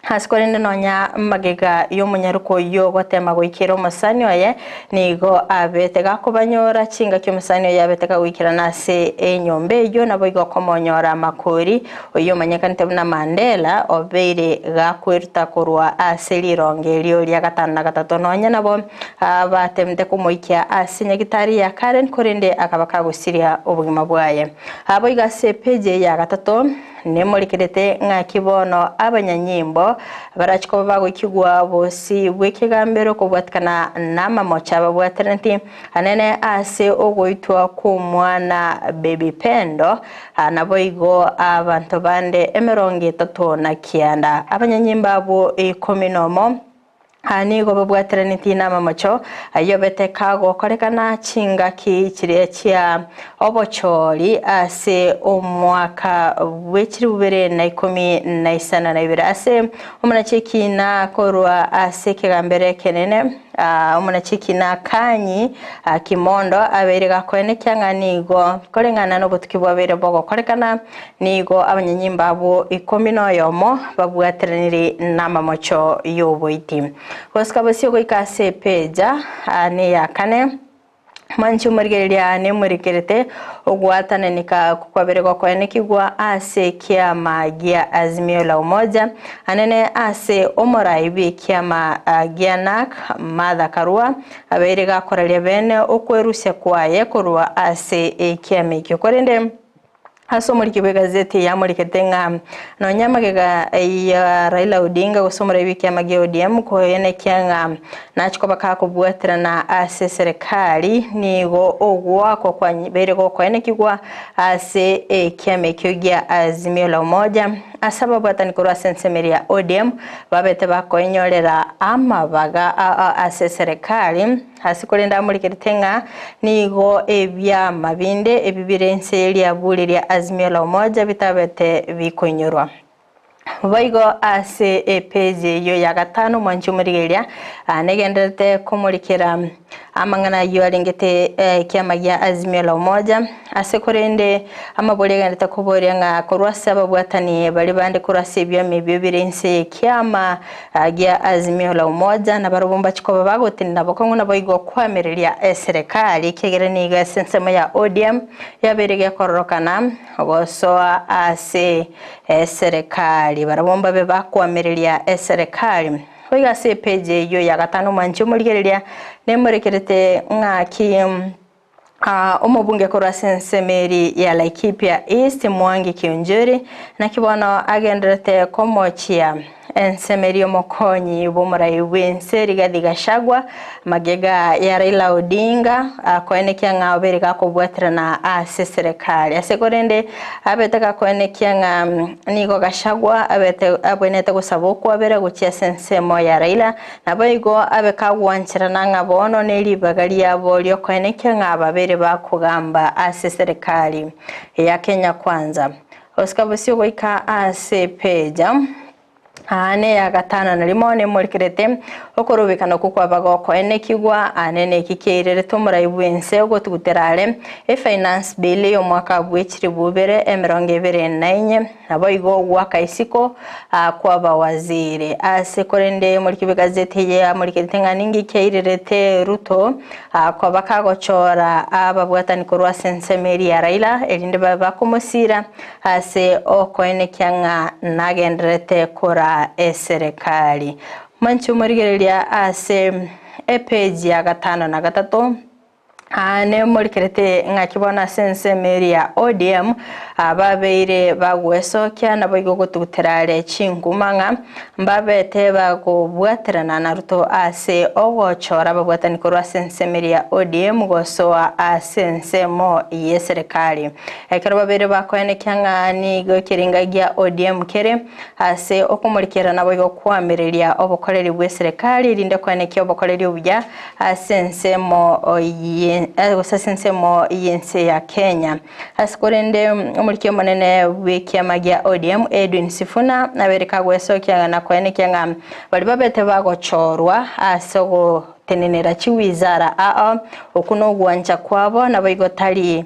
Haskorinde nonya magega yo munyaruko yo gotema goikira omusani oye nigo abetega kubanyora chinga cyo musani oye abetega goikira nase enyombe yo nabo igomonyora Makori oyo manyakanite na Mandela obeire gakwerta korwa aselironge lyo lya gatano na gatatu nonya nabo batemde kumoikia asinyagitari ya Karen Korinde akabaka gusiria obugima bwaye abo igase peje ya gatatu nemurikirete ngakibono abanyanyimbo barachiko bagukigwa bosi bwekigambero kubwatkana namamocha babwaterenti anene ase ogoitwa kumwana Baby Pendo anaboigo abantu bande 39 abanyanyimba abo 10 hani go babwateraniti namamocho ayobete kago korekana chinga ki kirekia obochori ase omwaka wechiri bubere na 19 ase omunachiki na korwa ase kigambere kenene omunachiki na kanyi kimondo aberega kwene kyanganigo korengana no butukibwa bere bogo korekana nigo abanyanyimba abo 10 yomo babwateraniri namamocho yoboiti Koskabasio goikase peja ne yakane manchu murgeria ne murikerete ogwatana nika kukwabere kwene kigwa ase kiama gia Azimio la Umoja anene ase omoraibi kiama gianak Martha Karua aberega koralia bene okwerusia kwaye korwa ase kiama ikyorende Hasomori gazeti ya muriketenga no nyamagega ya Raila Odinga gusomora ibiki ya magi ODM ko yene kyanga nachiko bakako bwatira na ase serikali nigo ogwa ko kwa berego ko yene kigwa ase kyame kyogia Azimio la Umoja asaba bwatani ko asensemeri ya ODM babete bakonyorera amabaga ase serikali hasikolenda muriketenga nigo ebya mabinde ebibirense ya bulirya Azimio la Umoja bitabete bikonyorwa Baigo ase peje yo ya gatano mwanchu murigeria negendete kumurikira amangana yo alingete kiama ya Azimio la Umoja ase korende amabolega ndeta kuboria nga korwasa babwatani bali bande korwase bya mebyo birense kiama ya Azimio la Umoja na barubumba chiko bagotinda bokongo na baigo kwamereria serikali kegerani ga sensema ya ODM yaberege kororokana gosoa ase serikali barabomba be bakwamereria serikali oiga se peje yo ya gatano mancho murigereria nemurekerete ngaki omubunge korwa sensemeri ya Laikipia East Mwangi Kionjeri na kibono agenderete komochia ensemeri omokonyi bomurai wenseri Gashagwa magega ya Raila Odinga koenekia nga oberega kubwatira na ase serikali asekorende abeteka koenekia nga nigo Gashagwa abwenete gusabokwa bere guchia sensemo ya Raila naboigo abekagwanchira nanga bono nelibagali yabo lyo koenekia nga babere bakugamba ase serikali ya Kenya Kwanza Oscar Bosio goika ase peja ane ya gatano na limo ne murikirete okorubikana kukwa bagoko ene kigwa anene kikeirere tumura ibwense ogotuguterare finance bill yo mwaka bwechiri bubere emirongo 24 nabo igo gwaka isiko kwa bawaziri ase korende murikibe gazeti ya murikirete nganingi keirerete Ruto kwa bakagochora ababwatani korwa sensemeri ya Raila elinde baba kumusira ase oko ene kyanga nagenderete kora serikali manchu murigereria ase page ya gatano na gatatu ane murikerete ngakibona sensemeri ya ODM ababeire bagwesokia nabo igogotuguterare chingumanga mbabete bagobwaterana na Ruto ase ogochora babwatani korwa sensemeri ya ODM gosoa asensemo ye serikali ekero babere bakoene kyanga ni gokiringagia ODM kere ase okumurikira nabo igokwamereria obokoreri bwe serikali rinde koene kyo obokoreri obya asensemo sensemo yense ya Kenya asikorende umurikio manene wiki magia ODM Edwin Sifuna nabereka gwesokia na koene kyanga bali babete bagochorwa asogo tenenera chiwizara okuno gwancha kwabo nabaigotali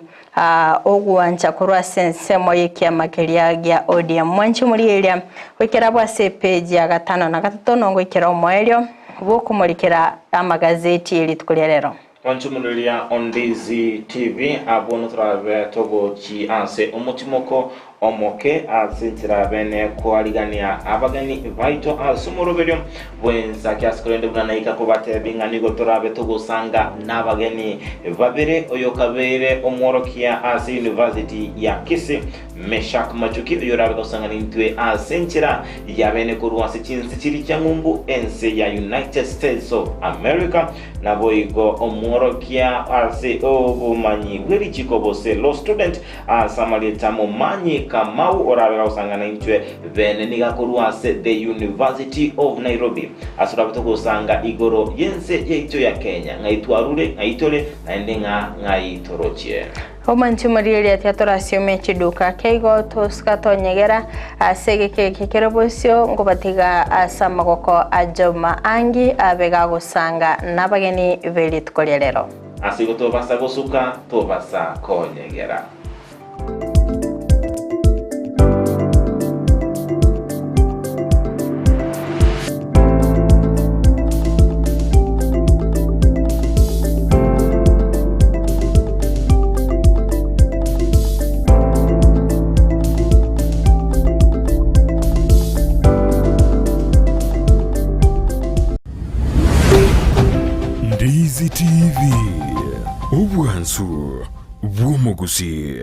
ogwancha korwa sensemo yiki amakeria gya ODM mwanchi muriyeria wekera bwa page ya gatano na gatatu nongo ikera omwelyo bokumurikira amagazeti eli tukulierero Wanchumulilia Ondizi TV abono trabe togo chi anse omutimoko omoke azintira bene kwaligania abagani vaito asumurubelyo bwenza kyaskorende bunanaika kubate bingani gotorabe togo sanga nabageni babere oyokabere omworokia as University ya Kisii Meshak Machuki yorabe gosanga nintwe asentira yabene kurwase chinsi chiri cyangumbu ense ya United States of America naboigo omworokia ase obumanyi bweri chikobose lo student asamaleta mumanyi kamau orabe gosanga nintwe bene nigakurwase the University of Nairobi asurabe togosanga igoro yense yeito ya Kenya ngaitwarure ngaitole naendenga ngaitorochie Omanchi Marieli atiatorasio mechiduka keigo toskato nyegera asege kekerobosio ngobatiga asamagoko ajoma angi abega gosanga nabageni veli tukolelero asigo tobasa gosuka tobasa konyegera Ndizi TV Obwansu Bwomogusi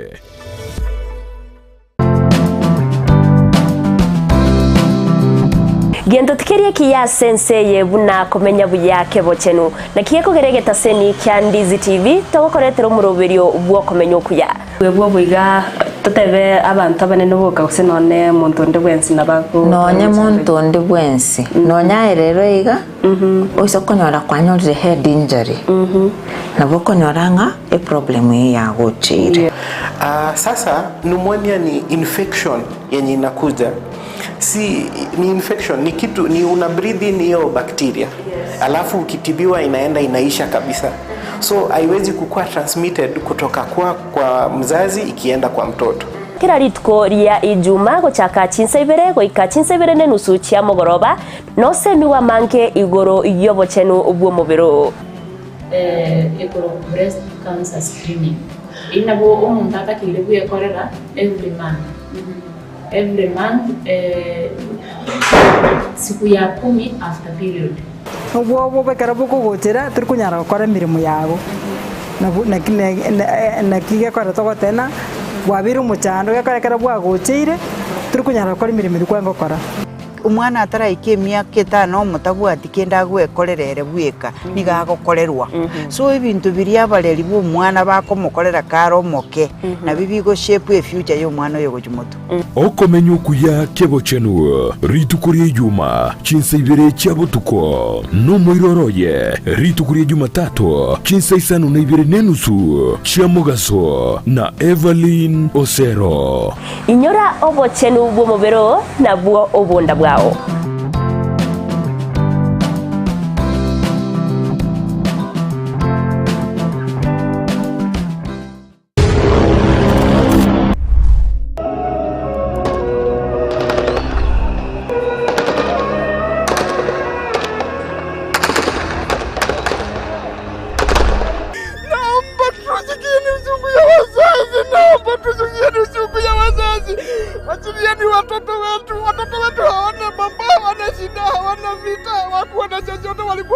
Gento tikerie kiya senseye buna komenya buyake bochenu na kiyeko geregeta seni kya Ndizi TV tokoretero muroberio bwo komenya okuya webwo buiga totebe abantu abanene boka kusenone muntu ndi bwensi nabago nonye muntu ndi bwensi nonya erero iga oisokonyora kwanyorire head injury nabo konyoranga e problem ya gochire sasa pneumonia ni infection yenye inakuja si ni infection ni kitu ni una breathe in hiyo bacteria alafu ukitibiwa inaenda inaisha kabisa so haiwezi kukua transmitted kutoka kwa mzazi ikienda kwa mtoto kira ritko ria ijuma gochaka chinsebere goika chinsebere ne nusu chia mogoroba no semiwa manke igoro yobochenu ubwo mubiro igoro breast cancer screening inabo umuntu atakire buyekorera every month siku ya 10 after period ubwo bekara buko gochera turi kunyara gukora mirimo yago na kige kora togotena wabiru muchando gakarekera bwa gochire turi kunyara gukora mirimo rikwengo kora umwana ataraikie miaka 5 mutabwati kenda gwekorerere bwika nigagokorerwa so ibintu biria abareri bwo mwana bakomukorera karo moke na bibigo shape e future yo mwana yo gojumoto okomenya okuya kebochenu ritukurie juma chinsa ibere chabutuko no moiroroye ritukurie juma tatu chinsa isanu na ibere nenusu chiamugaso na Evelyn Osero inyora obochenu bwo mobero na bwo obonda bwao Achilieni watoto wetu hawana mambo, hawana shida, hawana vita, hawakuwa na chochote, walikuwa